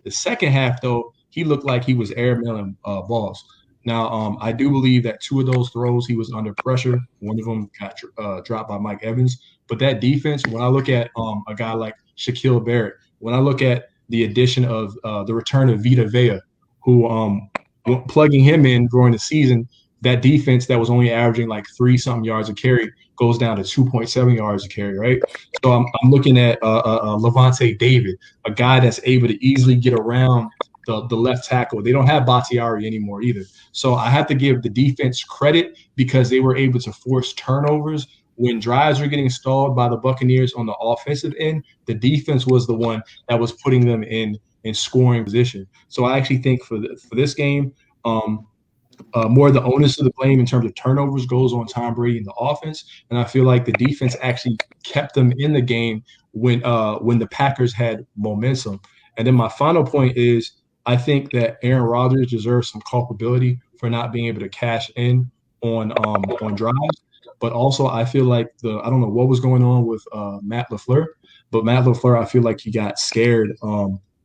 The second half, though, he looked like he was airmailing balls. Now, I do believe that two of those throws, he was under pressure. One of them got dropped by Mike Evans. But that defense, when I look at a guy like Shaquille Barrett, when I look at the addition of the return of Vita Vea, who plugging him in during the season, that defense that was only averaging like 3-something yards a carry goes down to 2.7 yards a carry, right? So I'm looking at Levante David, a guy that's able to easily get around the left tackle. They don't have Bakhtiari anymore either. So I have to give the defense credit because they were able to force turnovers. When drives were getting stalled by the Buccaneers on the offensive end, the defense was the one that was putting them in scoring position. So I actually think for this game, more of the onus of the blame in terms of turnovers goes on Tom Brady and the offense, and I feel like the defense actually kept them in the game when the Packers had momentum. And then my final point is I think that Aaron Rodgers deserves some culpability for not being able to cash in on drives. But also, I feel like I don't know what was going on with Matt LaFleur, but Matt LaFleur, I feel like he got scared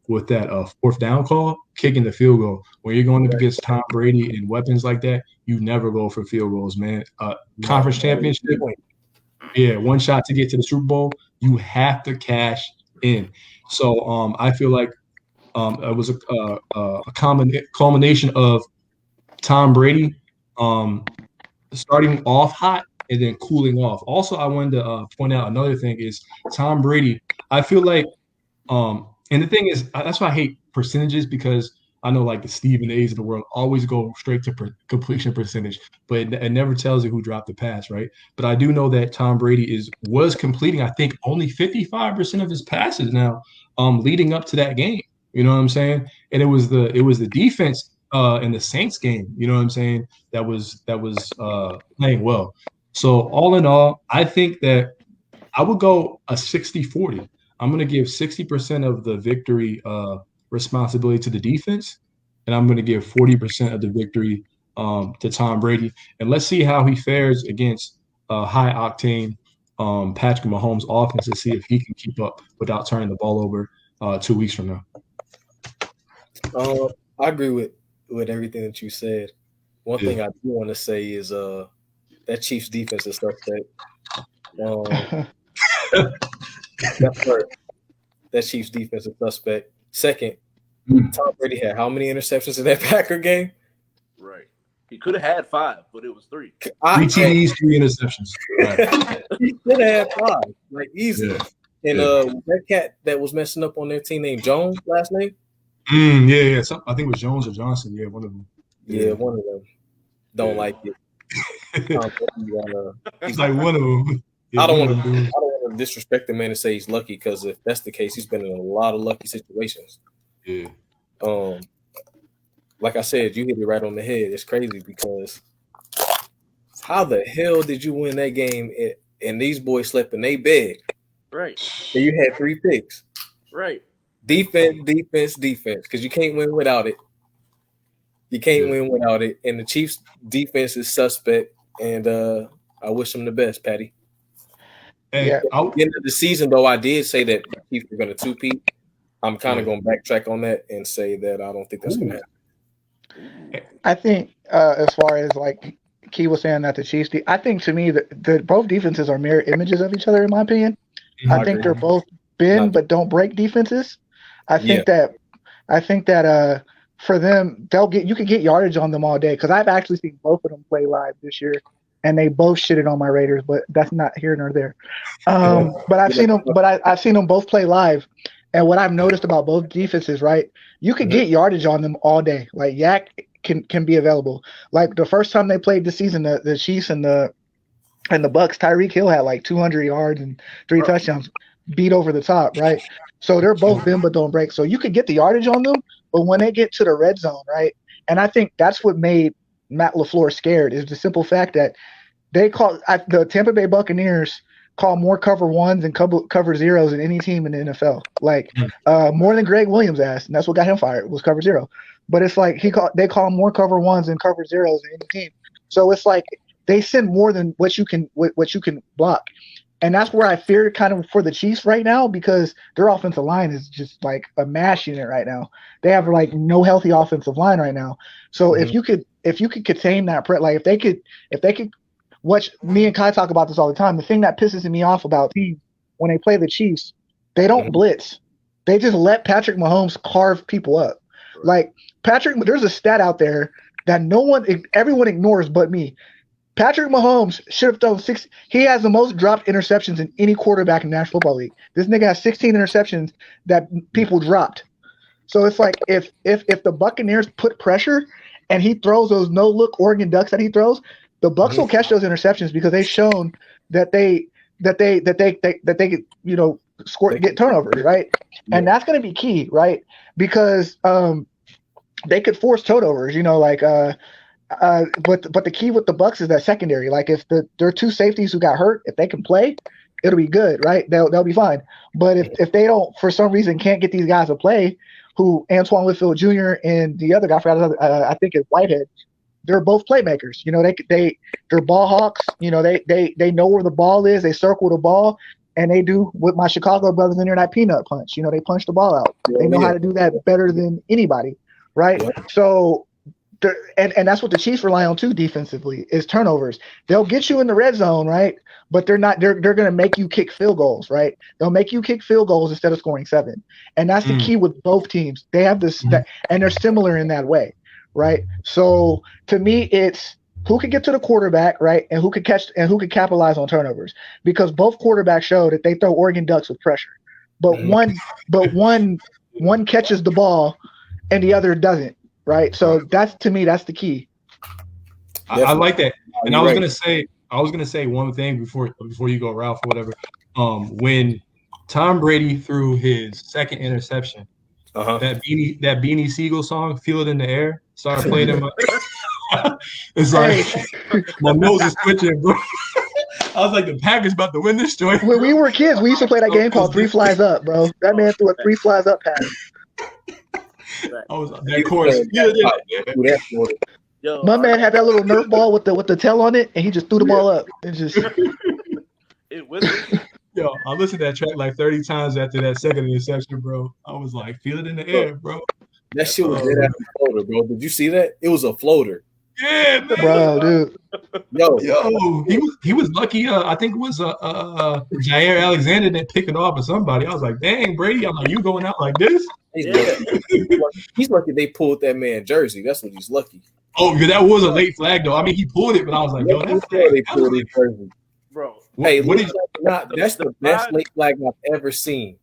with that fourth down call, kicking the field goal. When you're going up against Tom Brady and weapons like that, you never go for field goals, man. Conference championship, one shot to get to the Super Bowl, you have to cash in. So I feel like it was a culmination of Tom Brady starting off hot and then cooling off. Also, I wanted to point out another thing is Tom Brady. I feel like, and the thing is, that's why I hate percentages because I know like the Stephen A's of the world always go straight to completion percentage, but it never tells you who dropped the pass, right? But I do know that Tom Brady was completing, I think, only 55% of his passes now, leading up to that game. You know what I'm saying? And it was the defense in the Saints game. You know what I'm saying? That was playing well. So all in all, I think that I would go a 60-40. I'm going to give 60% of the victory responsibility to the defense, and I'm going to give 40% of the victory to Tom Brady. And let's see how he fares against high-octane Patrick Mahomes' offense to see if he can keep up without turning the ball over 2 weeks from now. I agree with everything that you said. One thing I do want to say is that Chiefs defense is suspect. That's first. that Chiefs defense is suspect. Second, Tom Brady had how many interceptions in that Packer game? Right. He could have had 5, but it was 3. 3 TDs, 3 interceptions. Right. He could have had 5, like easy. Yeah. And that cat that was messing up on their team named Jones, last name. Yeah. I think it was Jones or Johnson. Yeah, one of them. Yeah, one of them. Don't like it. He's like one of them. Yeah, I don't want to disrespect the man and say he's lucky, because if that's the case, he's been in a lot of lucky situations. Yeah. Like I said, you hit it right on the head. It's crazy because how the hell did you win that game and these boys slept in their bed? Right. And you had 3 picks. Right. Defense, because you can't win without it. You can't win without it. And the Chiefs' defense is suspect, and I wish them the best, Patty. Hey, At the end of the season, though, I did say that the Chiefs are going to 2-peat. I'm kind of going to backtrack on that and say that I don't think that's going to happen. I think as far as like Key was saying that the Chiefs, I think to me that both defenses are mirror images of each other, in my opinion. I think they're both bend but don't break defenses. I think that for them, you can get yardage on them all day, because I've actually seen both of them play live this year, and they both shitted on my Raiders, but that's not here nor there. But I've seen them, I've seen them both play live, and what I've noticed about both defenses, right? You could get yardage on them all day. Like Yak can be available. Like the first time they played this season, the Chiefs and the Bucks, Tyreek Hill had like 200 yards and 3 touchdowns, beat over the top, right? So they're both bend but don't break. So you could get the yardage on them, but when they get to the red zone, right? And I think that's what made Matt LaFleur scared, is the simple fact that the Tampa Bay Buccaneers call more cover ones and cover zeros than any team in the NFL. Like more than Greg Williams asked, and that's what got him fired, was cover zero. But it's like they call more cover ones and cover zeros than any team. So it's like they send more than what you can block. And that's where I fear kind of for the Chiefs right now, because their offensive line is just like a mash unit right now. They have like no healthy offensive line right now. So if you could contain that, like if they could watch, me and Kai talk about this all the time. The thing that pisses me off about teams when they play the Chiefs, they don't blitz. They just let Patrick Mahomes carve people up. Like there's a stat out there that everyone ignores but me. Patrick Mahomes should have thrown 6. He has the most dropped interceptions in any quarterback in the National Football League. This nigga has 16 interceptions that people dropped. So it's like if the Buccaneers put pressure and he throws those no-look Oregon Ducks that he throws, the Bucs will catch those interceptions, because they've shown that they could, score, get turnovers, right? Yeah. And that's going to be key, right? Because they could force turnovers, but the key with the Bucs is that secondary. Like if there are 2 safeties who got hurt, if they can play, it'll be good, right? They'll be fine. But if they don't, for some reason, can't get these guys to play, who Antoine Whitfield Jr. and the other guy, I think is Whitehead, they're both playmakers. They're ball hawks. They know where the ball is. They circle the ball, and they do what my Chicago brothers in there, that peanut punch. They punch the ball out. They know how to do that better than anybody, right? Yeah. So. And that's what the Chiefs rely on too defensively, is turnovers. They'll get you in the red zone, right? But they're going to make you kick field goals, right? They'll make you kick field goals instead of scoring 7. And that's the key with both teams. They have this, and they're similar in that way, right? So to me, it's who could get to the quarterback, right? And who could catch and who could capitalize on turnovers, because both quarterbacks show that they throw Oregon Ducks with pressure, but one catches the ball and the other doesn't. Right. So to me, that's the key. I like that. And I was gonna say one thing before you go, Ralph, or whatever. When Tom Brady threw his second interception, that Beanie Siegel song, "Feel It in the Air," started playing in my it's like my nose is twitching, bro. I was like, the Packers about to win this joint. When we were kids, we used to play that game called 3 Flies Up, bro. That man threw a 3 Flies Up pass. I was that course. My man had that little Nerf ball with the tail on it, and he just threw the ball up. And just Yo, I listened to that track like 30 times after that second interception, bro. I was like, feel it in the air, bro. That shit was dead after floater, bro. Did you see that? It was a floater. Yeah, man. Bro, dude. Yo, He was lucky. I think it was Jair Alexander that picked it off of somebody. I was like, dang, Brady. I'm like, you going out like this? he's Yeah. lucky. He's lucky they pulled that man jersey. That's what he's lucky. Oh, yeah, that was a late flag though. I mean, he pulled it, but I was like, yo, that flag. They pulled his jersey. Bro. Hey, What did that's the best late flag I've ever seen.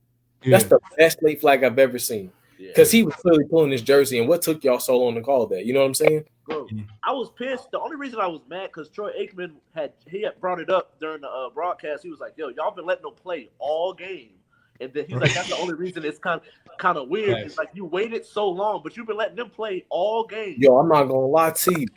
That's yeah. the best late flag I've ever seen. Because he was clearly pulling his jersey, and what took y'all so long to call that? You know what I'm saying? Bro, I was pissed. The only reason I was mad because Troy Aikman had brought it up during the broadcast. He was like, "Yo, y'all been letting them play all game," and then he's like, "That's the only reason it's kind of weird. Right. It's like you waited so long, but you've been letting them play all game." Yo, I'm not gonna lie to you.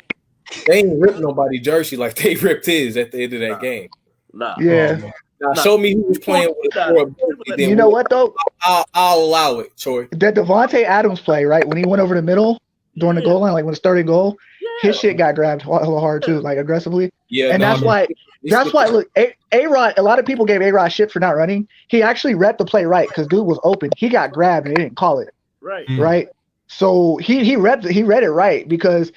They ain't ripped nobody's jersey like they ripped his at the end of that game. Nah. Yeah. Now show me who was playing with for ability. You know what though? I'll allow it, Troy. That Devontae Adams play, right? When he went over the middle during the goal line, like when it's 30 goal, his shit got grabbed hella hard too, like aggressively. Yeah, and that's why look, A-Rod, a lot of people gave A-Rod shit for not running. He actually read the play right because dude was open. He got grabbed and they didn't call it. Right. Right. So he read it right because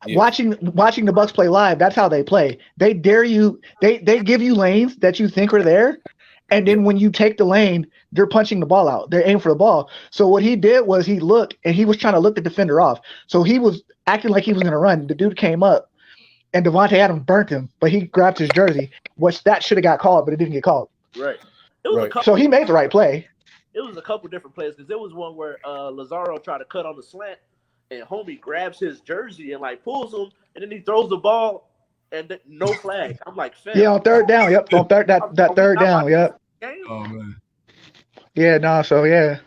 watching the Bucks play live, that's how they play. They dare you, they give you lanes that you think are there, and then when you take the lane, they're punching the ball out. They're aiming for the ball. So what he did was he looked and he was trying to look the defender off. So he was acting like he was gonna run. The dude came up and Devontae Adams burnt him, but he grabbed his jersey, which that should have got called, but it didn't get called. Right. It was a couple, so he made the right play. It was a couple different plays because there was one where Lazaro tried to cut on the slant and homie grabs his jersey and like pulls him, and then he throws the ball, and no flag. I'm like, fam. Yeah, on third down. Yep, on third that third down. Yep. Oh man. Yeah. No. So yeah.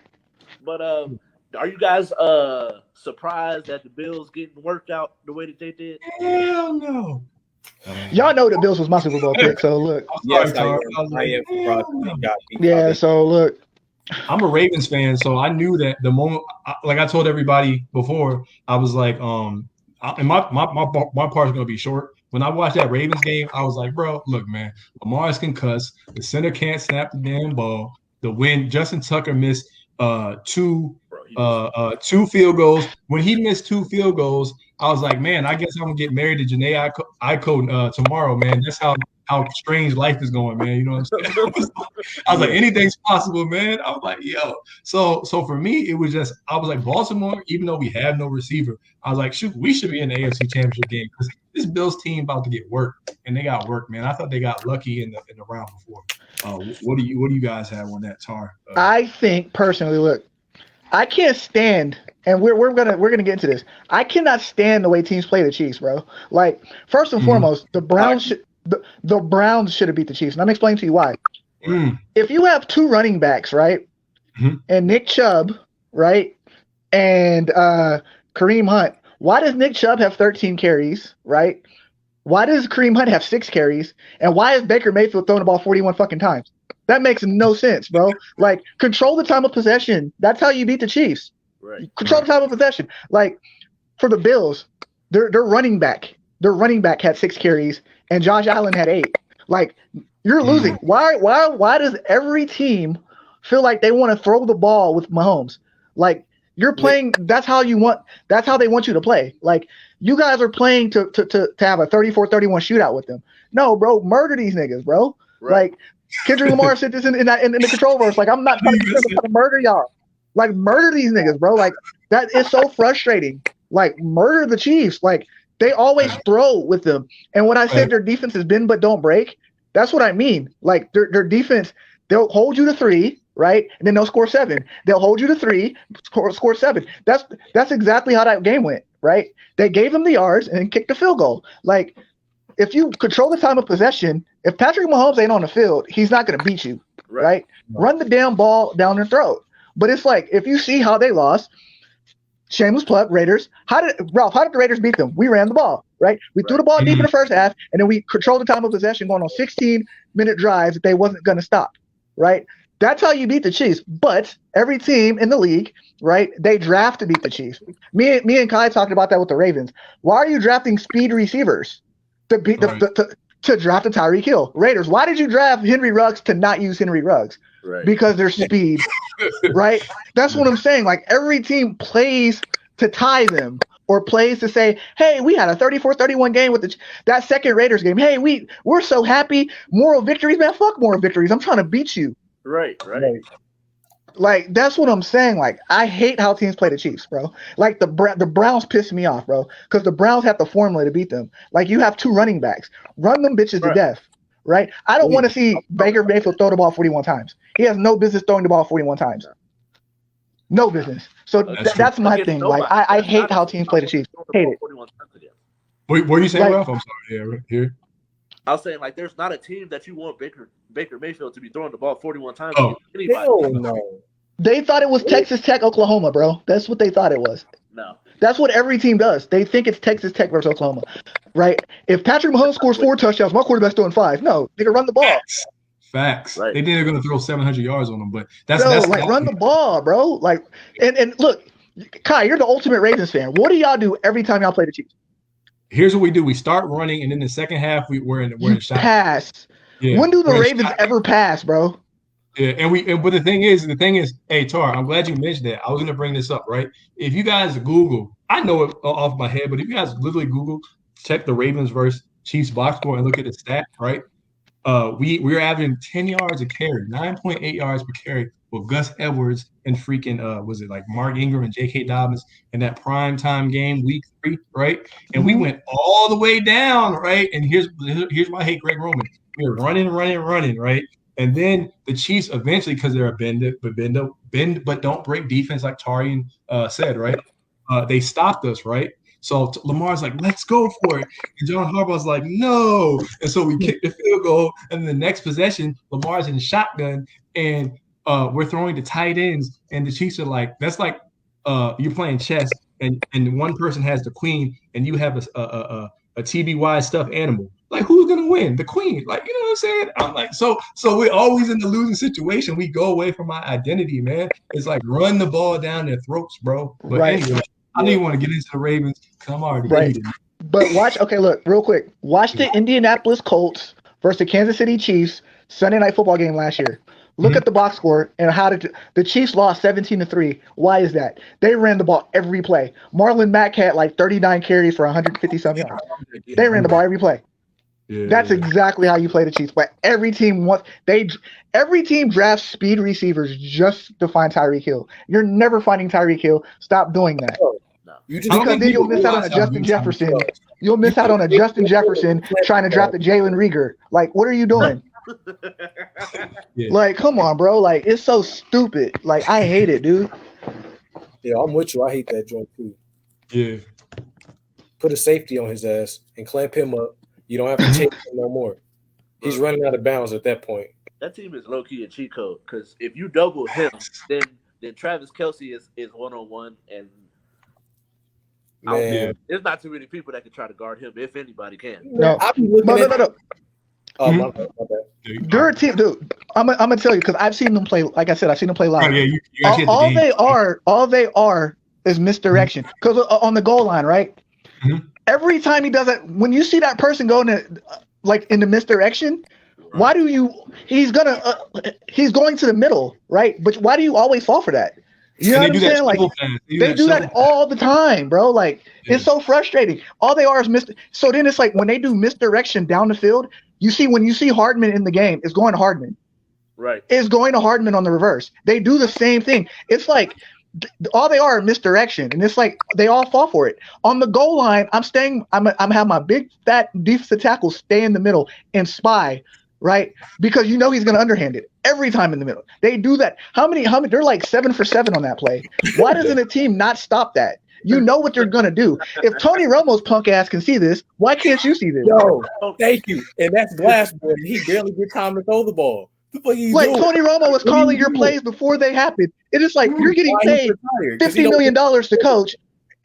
But are you guys surprised that the Bills getting worked out the way that they did? Hell no. Y'all know the Bills was my Super Bowl pick. So look. Yes, I am surprised they got beat. Yeah. So look. I'm a Ravens fan, so I knew that the moment, like I told everybody before, I was like, and my part's gonna be short. When I watched that Ravens game, I was like, bro, look, man, Lamar's concussed. The center can't snap the damn ball. The win, Justin Tucker missed two field goals. When he missed 2 field goals, I was like, man, I guess I'm gonna get married to Janae Iko tomorrow, man. That's how strange life is going, man. You know what I'm saying? I was like, anything's possible, man. I was like, yo. So for me, it was just, I was like, Baltimore, even though we have no receiver, I was like, shoot, we should be in the AFC Championship game because this Bills team about to get worked, and they got worked, man. I thought they got lucky in the round before. What do you guys have on that, Tar? I think personally, look, I can't stand, and we're gonna get into this. I cannot stand the way teams play the Chiefs, bro. Like, first and foremost, the Browns the Browns should have beat the Chiefs, and I'm explaining to you why. If you have 2 running backs, right, and Nick Chubb, right, and Kareem Hunt, why does Nick Chubb have 13 carries, right? Why does Kareem Hunt have 6 carries, and why is Baker Mayfield throwing the ball 41 fucking times? That makes no sense, bro. Like, control the time of possession. That's how you beat the Chiefs. Right. Control the time of possession. Like, for the Bills, their running back had 6 carries, and Josh Allen had 8. Like, you're losing. Why does every team feel like they want to throw the ball with Mahomes? Like, you're playing. That's how they want you to play. Like, you guys are playing to have a 34-31 shootout with them. No, bro, murder these niggas, bro. Right. Like, Kendrick Lamar said this in the control verse. Like, I'm not trying to murder y'all. Like, murder these niggas, bro. Like, that is so frustrating. Like, murder the Chiefs. Like, they always throw with them. And when I said their defense is bend but don't break, that's what I mean. Like, their defense, they'll hold you to 3, right? And then they'll score 7. They'll hold you to 3, score 7. That's exactly how that game went, right? They gave them the yards and then kicked the field goal. Like, if you control the time of possession, if Patrick Mahomes ain't on the field, he's not going to beat you, right? Run the damn ball down their throat. But it's like, if you see how they lost, shameless plug, Raiders. How did the Raiders beat them? We ran the ball, right? We threw the ball deep in the first half, and then we controlled the time of possession going on 16-minute drives that they wasn't going to stop, right? That's how you beat the Chiefs. But every team in the league, right, they draft to beat the Chiefs. Me and Kai talked about that with the Ravens. Why are you drafting speed receivers to beat to draft a Tyreek Hill? Raiders, why did you draft Henry Ruggs to not use Henry Ruggs? Right. Because they're speed, right? That's what I'm saying. Like, every team plays to tie them. or plays to say, hey, we had a 34-31 game with that second Raiders game. Hey, we're so happy. Moral victories, man. Fuck moral victories. I'm trying to beat you. Right. Like, that's what I'm saying. Like, I hate how teams play the Chiefs, bro. Like, the Browns piss me off, bro, because the Browns have the formula to beat them. Like, you have 2 running backs. Run them bitches to death, right? I don't want to see Baker Mayfield throw the ball 41 times. He has no business throwing the ball 41 times. No business. So that's my thing. Like, I hate how teams play the Chiefs. Hate it. What are you saying, Ralph? I'm sorry. Yeah, right here. I was saying, like, there's not a team that you want Baker Mayfield to be throwing the ball 41 times. Oh, hell no. They thought it was Texas Tech, Oklahoma, bro. That's what they thought it was. No. That's what every team does. They think it's Texas Tech versus Oklahoma, right? If Patrick Mahomes scores 4 touchdowns, my quarterback's throwing 5. No, they can run the ball. Facts. Right. They think they're going to throw 700 yards on them, but that's like, run the ball, bro. Like, and look, Kai, you're the ultimate Ravens fan. What do y'all do every time y'all play the Chiefs? Here's what we do: we start running, and in the second half, we're in shot. Pass. Yeah, when do the Ravens ever pass, bro? Yeah, but the thing is, hey Tar, I'm glad you mentioned that. I was gonna bring this up, right? If you guys Google, I know it off my head, but if you guys literally Google, check the Ravens versus Chiefs box score and look at the stat, right? We're averaging 10 yards a carry, 9.8 yards per carry with Gus Edwards and freaking was it like Mark Ingram and J.K. Dobbins in that prime time game, week 3, right? And we went all the way down, right? And here's why I hate Greg Roman. We were running, right? And then the Chiefs eventually, because they're a bend but don't break defense, like Tarian said, right? They stopped us, right? So Lamar's like, let's go for it. And John Harbaugh's like, no. And so we kick the field goal. And then the next possession, Lamar's in shotgun. And we're throwing to tight ends. And the Chiefs are like, that's like you're playing chess. And one person has the queen. And you have a TBY stuffed animal. Like, who's going to win? The queen. Like, you know what I'm saying? I'm like, so we're always in the losing situation. We go away from our identity, man. It's like run the ball down their throats, bro. But anyway. I don't even want to get into the Ravens. Come on, right? But watch. Okay, look, real quick. Watch the Indianapolis Colts versus the Kansas City Chiefs Sunday Night Football game last year. Look at the box score and how did the Chiefs lost 17-3. Why is that? They ran the ball every play. Marlon Mack had like 39 carries for 150 some yards. They ran the ball every play. Yeah. That's exactly how you play the Chiefs. But every team drafts speed receivers just to find Tyreek Hill. You're never finding Tyreek Hill. Stop doing that. Because then you'll miss out on a Justin Jefferson. You'll miss out on a Justin Jefferson trying to draft a Jalen Rieger. Like, what are you doing? Like, come on, bro. Like, it's so stupid. Like, I hate it, dude. Yeah, I'm with you. I hate that joint too. Yeah. Put a safety on his ass and clamp him up. You don't have to chase him no more. He's running out of bounds at that point. That team is low-key a cheat code because if you double him, then Travis Kelce is one-on-one, and there's not too many people that can try to guard him, if anybody can. No. Oh, my bad. They're a team, dude. I'm gonna tell you because I've seen them play. Like I said, I've seen them play live. All they are is misdirection. Because on the goal line, right? Mm-hmm. Every time he does it, when you see that person going in the misdirection, why do you? He's going to the middle, right? But why do you always fall for that? You know what I'm saying? Like they do that all the time, bro. Like it's so frustrating. All they are is So then it's like when they do misdirection down the field, when you see Hardman in the game, it's going to Hardman. Right. It's going to Hardman on the reverse. They do the same thing. It's like all they are misdirection, and it's like they all fall for it. On the goal line, I'm having my big fat defensive tackle stay in the middle and spy, right? Because he's going to underhand it every time in the middle. They do that. How many? They're like 7 for 7 on that play. Why doesn't a team not stop that? You know what they're going to do. If Tony Romo's punk ass can see this, why can't you see this? Yo, thank you. And that's Glassboy. He barely get time to throw the ball. Like Tony Romo was calling your plays before they happened. It is like you're getting paid $50 million to coach,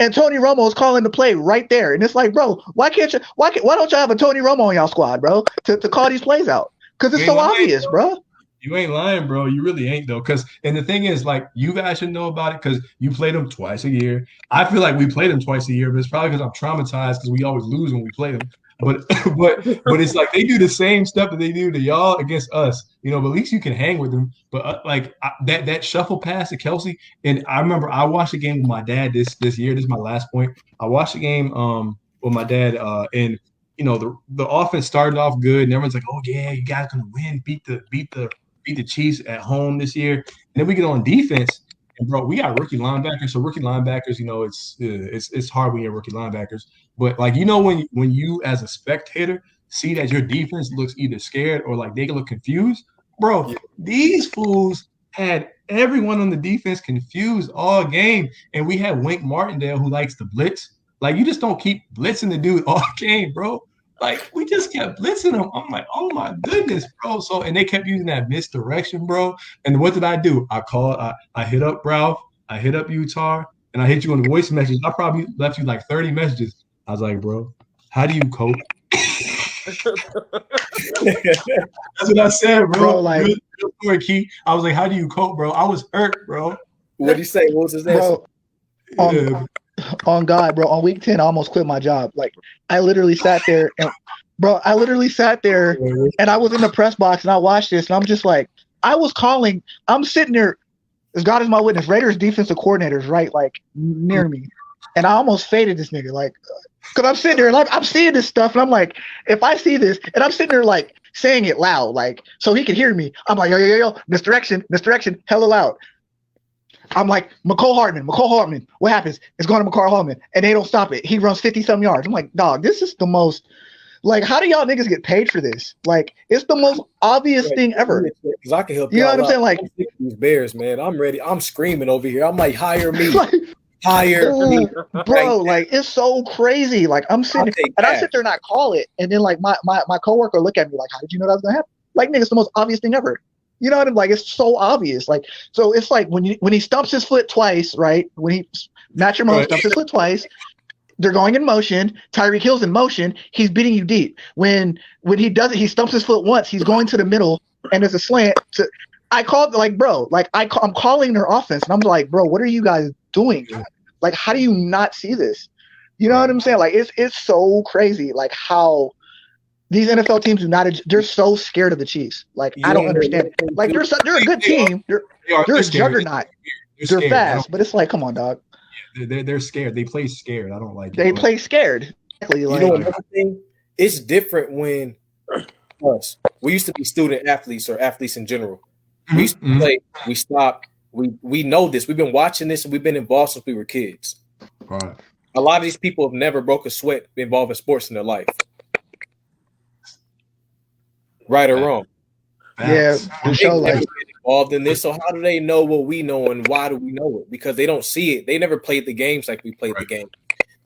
and Tony Romo is calling the play right there. And it's like, bro, why don't you have a Tony Romo on y'all squad, bro, to call these plays out? Because it's so obvious, bro. You ain't lying, bro. You really ain't, though. And the thing is, like, you guys should know about it because you play them twice a year. I feel like we play them twice a year, but it's probably because I'm traumatized because we always lose when we play them. but but it's like they do the same stuff that they do to y'all against us, but at least you can hang with them. But that shuffle pass to Kelsey, and I remember I watched the game with my dad this year. This is my last point. I watched the game with my dad, and the offense started off good, and everyone's like, oh yeah, you guys gonna win, beat the Chiefs at home this year, and then we get on defense. And bro, we got rookie linebackers. So rookie linebackers, it's hard when you're rookie linebackers. But like when you as a spectator see that your defense looks either scared or like they look confused, bro. These fools had everyone on the defense confused all game, and we had Wink Martindale who likes to blitz. Like you just don't keep blitzing the dude all game, bro. Like we just kept blitzing him. I'm like, oh my goodness, bro. So and they kept using that misdirection, bro. And what did I do? I hit up Ralph, I hit up Utah, and I hit you on the voice message. I probably left you like 30 messages. I was like, bro, how do you cope? That's what I said, bro. Like real key. I was like, how do you cope, bro? I was hurt, bro. What'd he say? What was his answer? On God, bro. On week 10, I almost quit my job. Like I literally sat there and I was in the press box and I watched this and I'm just like, I'm sitting there, as God is my witness, Raiders defensive coordinators, right? Like near me. And I almost faded this nigga, like, cause I'm sitting there, like I'm seeing this stuff, and I'm like, if I see this, and I'm sitting there like saying it loud, like so he could hear me. I'm like, yo, misdirection, hella loud. I'm like, McCole Hartman. What happens? It's going to McCole Hartman, and they don't stop it. He runs 50-some yards. I'm like, dog, this is the most. Like, how do y'all niggas get paid for this? Like, it's the most obvious thing ever. Because I can help you. You know what I'm saying? Like these Bears, man. I'm ready. I'm screaming over here. I'm like, hire me. Hire me. Bro, like it's so crazy. Like I'm sitting and I sit there and I call it, and then like my coworker look at me like, how did you know that was gonna happen? Like, nigga, it's the most obvious thing ever. You know what I'm like? It's so obvious. Like, so it's like when he stumps his foot twice, right? When he Matt Ramon stumps his foot twice, they're going in motion. Tyreek Hill's in motion. He's beating you deep. When he does it, he stumps his foot once. He's going to the middle, and there's a slant. I called like, bro, like I'm calling their offense, and I'm like, bro, what are you guys doing? Like, how do you not see this? You know what I'm saying? Like, it's so crazy. Like how these NFL teams they're so scared of the Chiefs. Like, I don't understand it. Like, they're a good team. They're a juggernaut. They're fast, but it's like, come on, dog. They're scared. They play scared. I don't like it. They play scared. Exactly. Like, you know another thing? It's different when we used to be student athletes or athletes in general. We used to play. We stopped. We know this. We've been watching this and we've been involved since we were kids. Right. A lot of these people have never broke a sweat involving sports in their life. Right or wrong? Yeah, for sure. Like involved in this. So how do they know what we know and why do we know it? Because they don't see it. They never played the games like we played the game.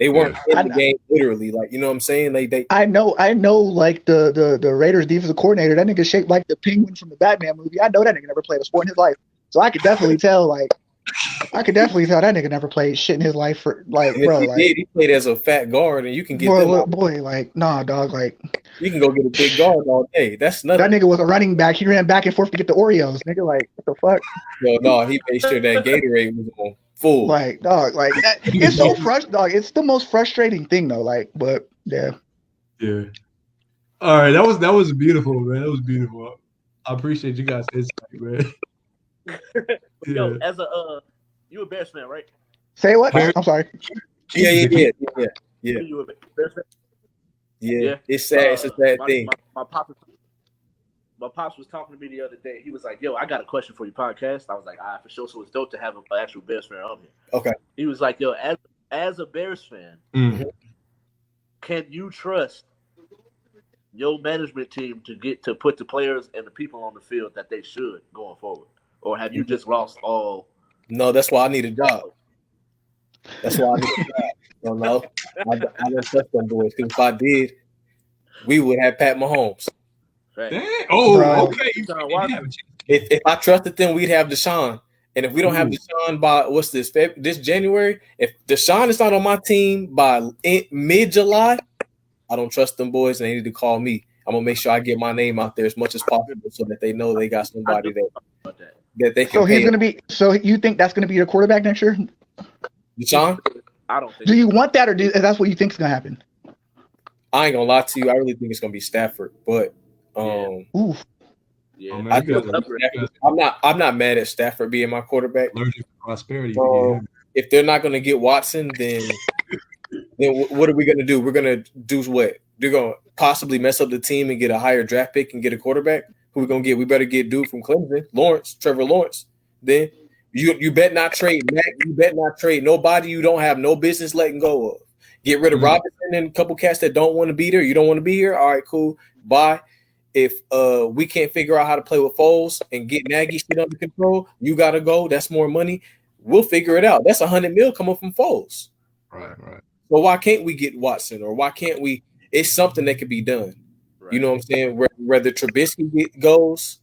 They weren't in the game literally. Like, you know what I'm saying? They I know like the Raiders defensive coordinator, that nigga shaped like the penguin from the Batman movie. I know that nigga never played a sport in his life. So I could definitely tell that nigga never played shit in his life for like, bro. He played as a fat guard, and you can get boy, like, nah, dog, like you can go get a big guard all day. That's nothing. That nigga was a running back. He ran back and forth to get the Oreos. Nigga, like, what the fuck? No, he made sure that Gatorade was on full. Like, dog, like that, it's so frustrating, dog. It's the most frustrating thing though. Like, but yeah. Yeah. All right, that was beautiful, man. That was beautiful. I appreciate you guys' insight, man. Yo, as you a Bears fan, right? Say what? I'm sorry. Yeah. You a Bears fan? Yeah. It's sad. It's a sad thing. My pops was talking to me the other day. He was like, "Yo, I got a question for your podcast." I was like, "Ah, for sure." So it's dope to have an actual Bears fan on here. Okay. He was like, "Yo, as a Bears fan, can you trust your management team to put the players and the people on the field that they should going forward, or have you just lost all?" No, that's why I need a job. That's why I need a job. Don't know. I don't trust them boys. Because if I did, we would have Pat Mahomes. Right. Okay. If I trusted them, we'd have Deshaun. And if we don't have Deshaun by this January, if Deshaun is not on my team by mid-July, I don't trust them boys, and they need to call me. I'm gonna make sure I get my name out there as much as possible so that they know they got somebody that they can. So he's gonna be. So you think that's gonna be your quarterback next year? Deshaun? I don't think. Do you want that, or is that what you think is gonna happen? I ain't gonna lie to you. I really think it's gonna be Stafford, but Oof. Yeah, Oh, man, I you think guys I'm not mad at Stafford being my quarterback. allergic to prosperity. Yeah. If they're not gonna get Watson, then what are we gonna do? We're gonna do what? They're gonna possibly mess up the team and get a higher draft pick and get a quarterback. Who we gonna get? We better get dude from Clemson, Trevor Lawrence. Then you bet not trade Mac. You bet not trade nobody you don't have no business letting go of. Get rid of Robinson and a couple cats that don't want to be there. You don't want to be here. All right, cool. Bye. If we can't figure out how to play with Foles and get Nagy shit under control, you gotta go. That's more money. We'll figure it out. That's $100 million coming from Foles. Right. But why can't we get Watson, or why can't we? It's something that can be done. right. You know what I'm saying? Whether Trubisky goes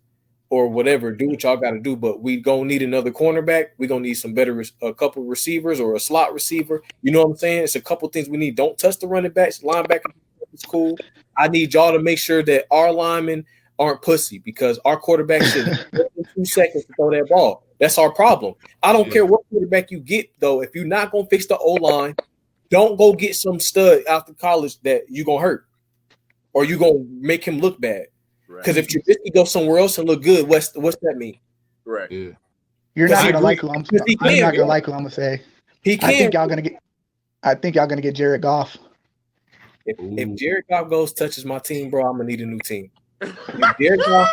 or whatever, do what y'all got to do. But we gonna need another cornerback. We gonna need some better, a couple receivers or a slot receiver. You know what I'm saying? It's a couple things we need. Don't touch the running backs. Linebacker is cool. I need y'all to make sure that our linemen aren't pussy, because our quarterback should in 2 seconds to throw that ball. That's our problem. I don't care what quarterback you get, though. If you're not gonna fix the O-line, don't go get some stud after college that you're gonna hurt or you're gonna make him look bad. Because if Trubisky goes somewhere else and look good, what's that mean? Right. Yeah. You're not gonna like who I'm gonna say. He can. I think y'all gonna get Jared Goff. If Jared Goff goes touches my team, bro, I'm gonna need a new team. If Jared Goff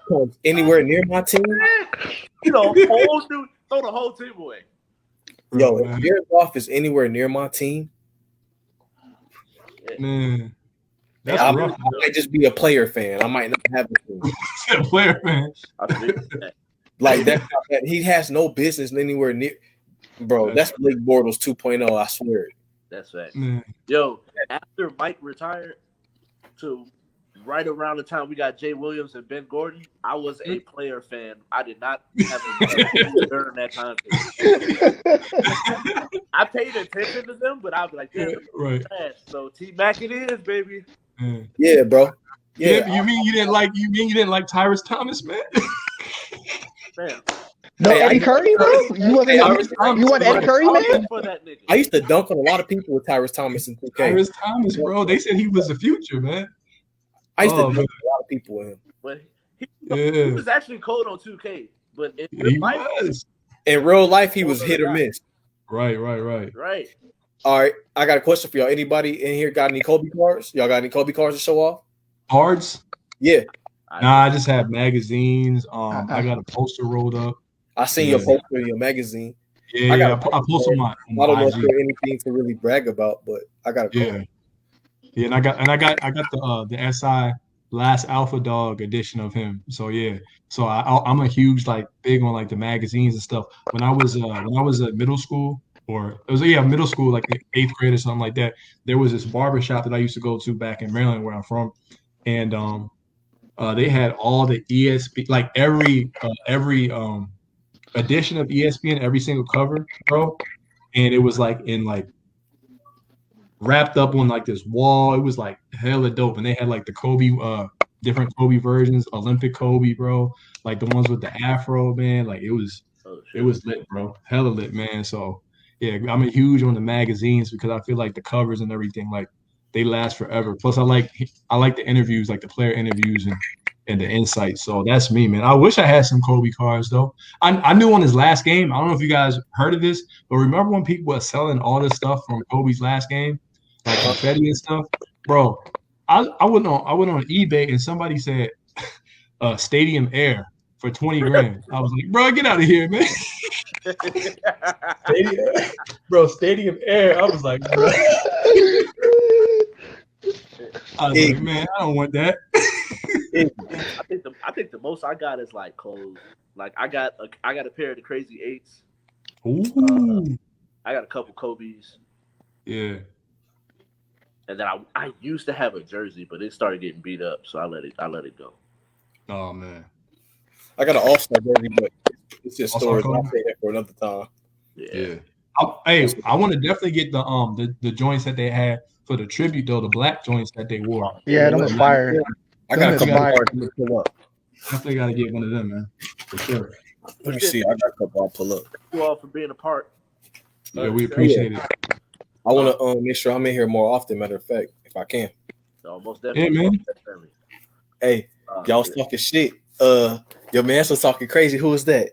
comes anywhere near my team, throw the whole team away. Yo, if Jared Goff is anywhere near my team, man, that's rough. I might just be a player fan. I might not have a team. A player fan. Like that. He has no business anywhere near. Bro, that's Blake Bortles 2.0. I swear. That's right. Yo, after Mike retired, to right around the time we got Jay Williams and Ben Gordon, I was a player fan. I did not have a during that time. I paid attention to them, but I was like, right. So T-Mac it is, baby. Yeah, bro. Yeah. You mean you didn't like Tyrus Thomas, man? No, Eddie Curry, bro. You want Eddie Curry, man? I used to dunk on a lot of people with Tyrus Thomas and 2K. Tyrus Thomas, bro. They said he was the future, man. I used to dunk a lot of people with him. But he was actually cold on 2K. But in real life, he was hit or miss. Right. All right, I got a question for y'all. Anybody in here got any Kobe cards? Y'all got any Kobe cards to show off? Cards? Yeah. Nah, I just have magazines. I got a poster rolled up. I seen your poster in your magazine. Yeah, I posted my. I don't know if there's anything to really brag about, but I got a card. Yeah, and I got the SI Last Alpha Dog edition of him. So yeah, so I'm a huge big on the magazines and stuff. When I was at middle school, or it was middle school, like 8th grade or something like that, there was this barber shop that I used to go to back in Maryland, where I'm from, and they had all the ESPN, every edition of ESPN, every single cover, bro, and it was wrapped up on this wall. It was hella dope, and they had the Kobe, different Kobe versions, Olympic Kobe, bro, the ones with the afro, man. It was lit, bro, hella lit, man. So yeah, I'm a huge on the magazines because I feel like the covers and everything they last forever. Plus, I like the interviews, the player interviews and the insights. So that's me, man. I wish I had some Kobe cards though. I knew on his last game. I don't know if you guys heard of this, but remember when people were selling all this stuff from Kobe's last game, confetti and stuff, bro? I went on eBay and somebody said Stadium Air for 20 grand. I was like, bro, get out of here, man. Stadium Air. I was like, bro. Man, I don't want that. I think the most I got is clothes. I got a pair of the Crazy Eights. Ooh. I got a couple Kobe's. Yeah. And then I used to have a jersey, but it started getting beat up, so I let it go. Oh man. I got an All-Star jersey, but it's just stories. I'll say that for another time. Yeah. I want to definitely get the joints that they had for the tribute though, the black joints that they wore. Yeah, them was fire. I got a couple cards to pull up. Definitely got to get one of them, man, for sure. Let me see. I got a couple. I'll pull up. Thank you all for being a part. Yeah, we appreciate it. I want to make sure I'm in here more often. Matter of fact, if I can. Most Yeah, definitely. man. Hey, y'all was talking shit. Your man was talking crazy. Who was that?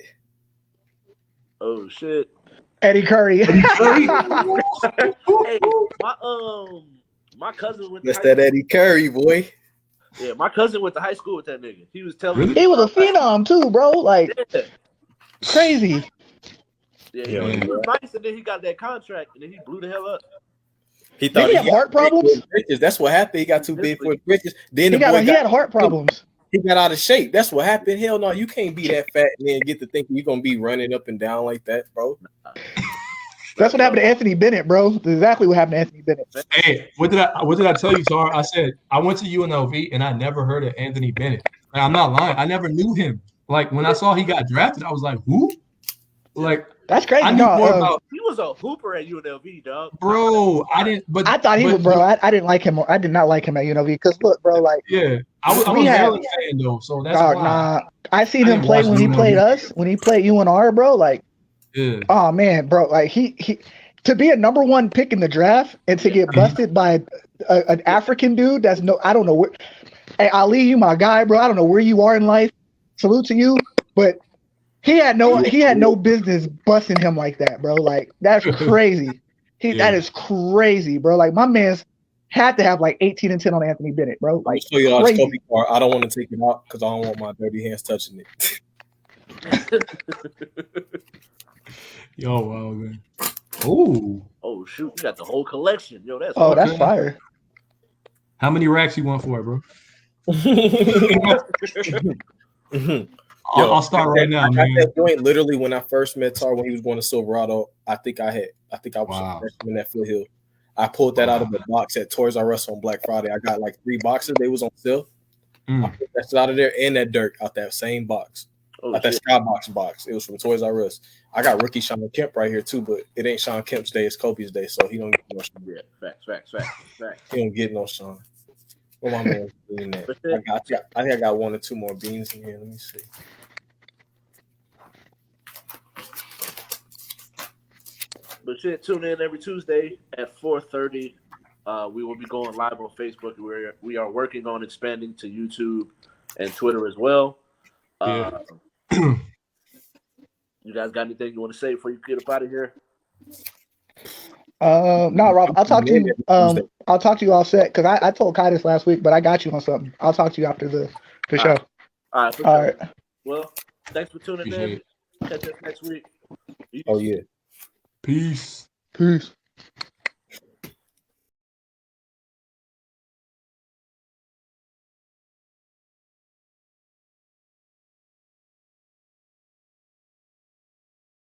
Oh shit. Eddie Curry. Hey, my cousin went to That's that Eddie Curry, boy. Yeah, my cousin went to high school with that nigga. He was telling me He was a phenom too, bro. Like crazy. Yeah, he was nice, and then he got that contract, and then he blew the hell up. He thought he had heart problems. That's what happened. He got too big for his britches. Then he had heart problems. He got out of shape. That's what happened. Hell no, you can't be that fat and then get to thinking you're gonna be running up and down like that, bro. That's what happened to Anthony Bennett, bro. That's exactly what happened to Anthony Bennett. Hey, what did I tell you, Tar? I said I went to UNLV and I never heard of Anthony Bennett. Like, I'm not lying. I never knew him. Like when I saw he got drafted, I was like, who? Like that's crazy. I knew more about. He was a hooper at UNLV, dog. Bro, I didn't. But I thought he was, bro. I didn't like him. I did not like him at UNLV because look, bro, like yeah, I'm a Maryland fan though, so that's why. Nah, I seen him play when he played us. When he played UNR, bro, like, oh man, bro, like he to be a number one pick in the draft and to get busted by an African dude. I don't know where. Hey, Ali, you my guy, bro. I don't know where you are in life. Salute to you, but he had no business busting him like that, bro. Like that's crazy. That is crazy, bro. Like my man's had to have like 18 and 10 on Anthony Bennett, bro. Like show you this Kobe card. I don't want to take it out because I don't want my dirty hands touching it. Yo, wow, man. Oh shoot, you got the whole collection. Yo, that's that's fire. How many racks you want for it, bro? I'll start right now, man. At that point, literally, when I first met Tar when he was going to Silverado, I think I was in that Foothill. I pulled that out of the box at Toys R Us on Black Friday. I got like 3 boxes. They was on sale. I pulled that shit out of there and that dirt out that same box. That Skybox box. It was from Toys R Us. I got rookie Sean Kemp right here too, but it ain't Sean Kemp's day. It's Kobe's day, so he don't get no Sean. Yeah, facts. He don't get no Sean. What my man doing that? I think I got 1 or 2 more beans in here. Let me see. But shit, tune in every Tuesday at 4:30. We will be going live on Facebook. We are working on expanding to YouTube and Twitter as well. You guys got anything you want to say before you get up out of here? No, Rob. I'll talk to you. I'll talk to you all set because I told Kai this last week, but I got you on something. I'll talk to you after the show. All right. Well, thanks for tuning in. Catch us next week. Oh yeah. Peace.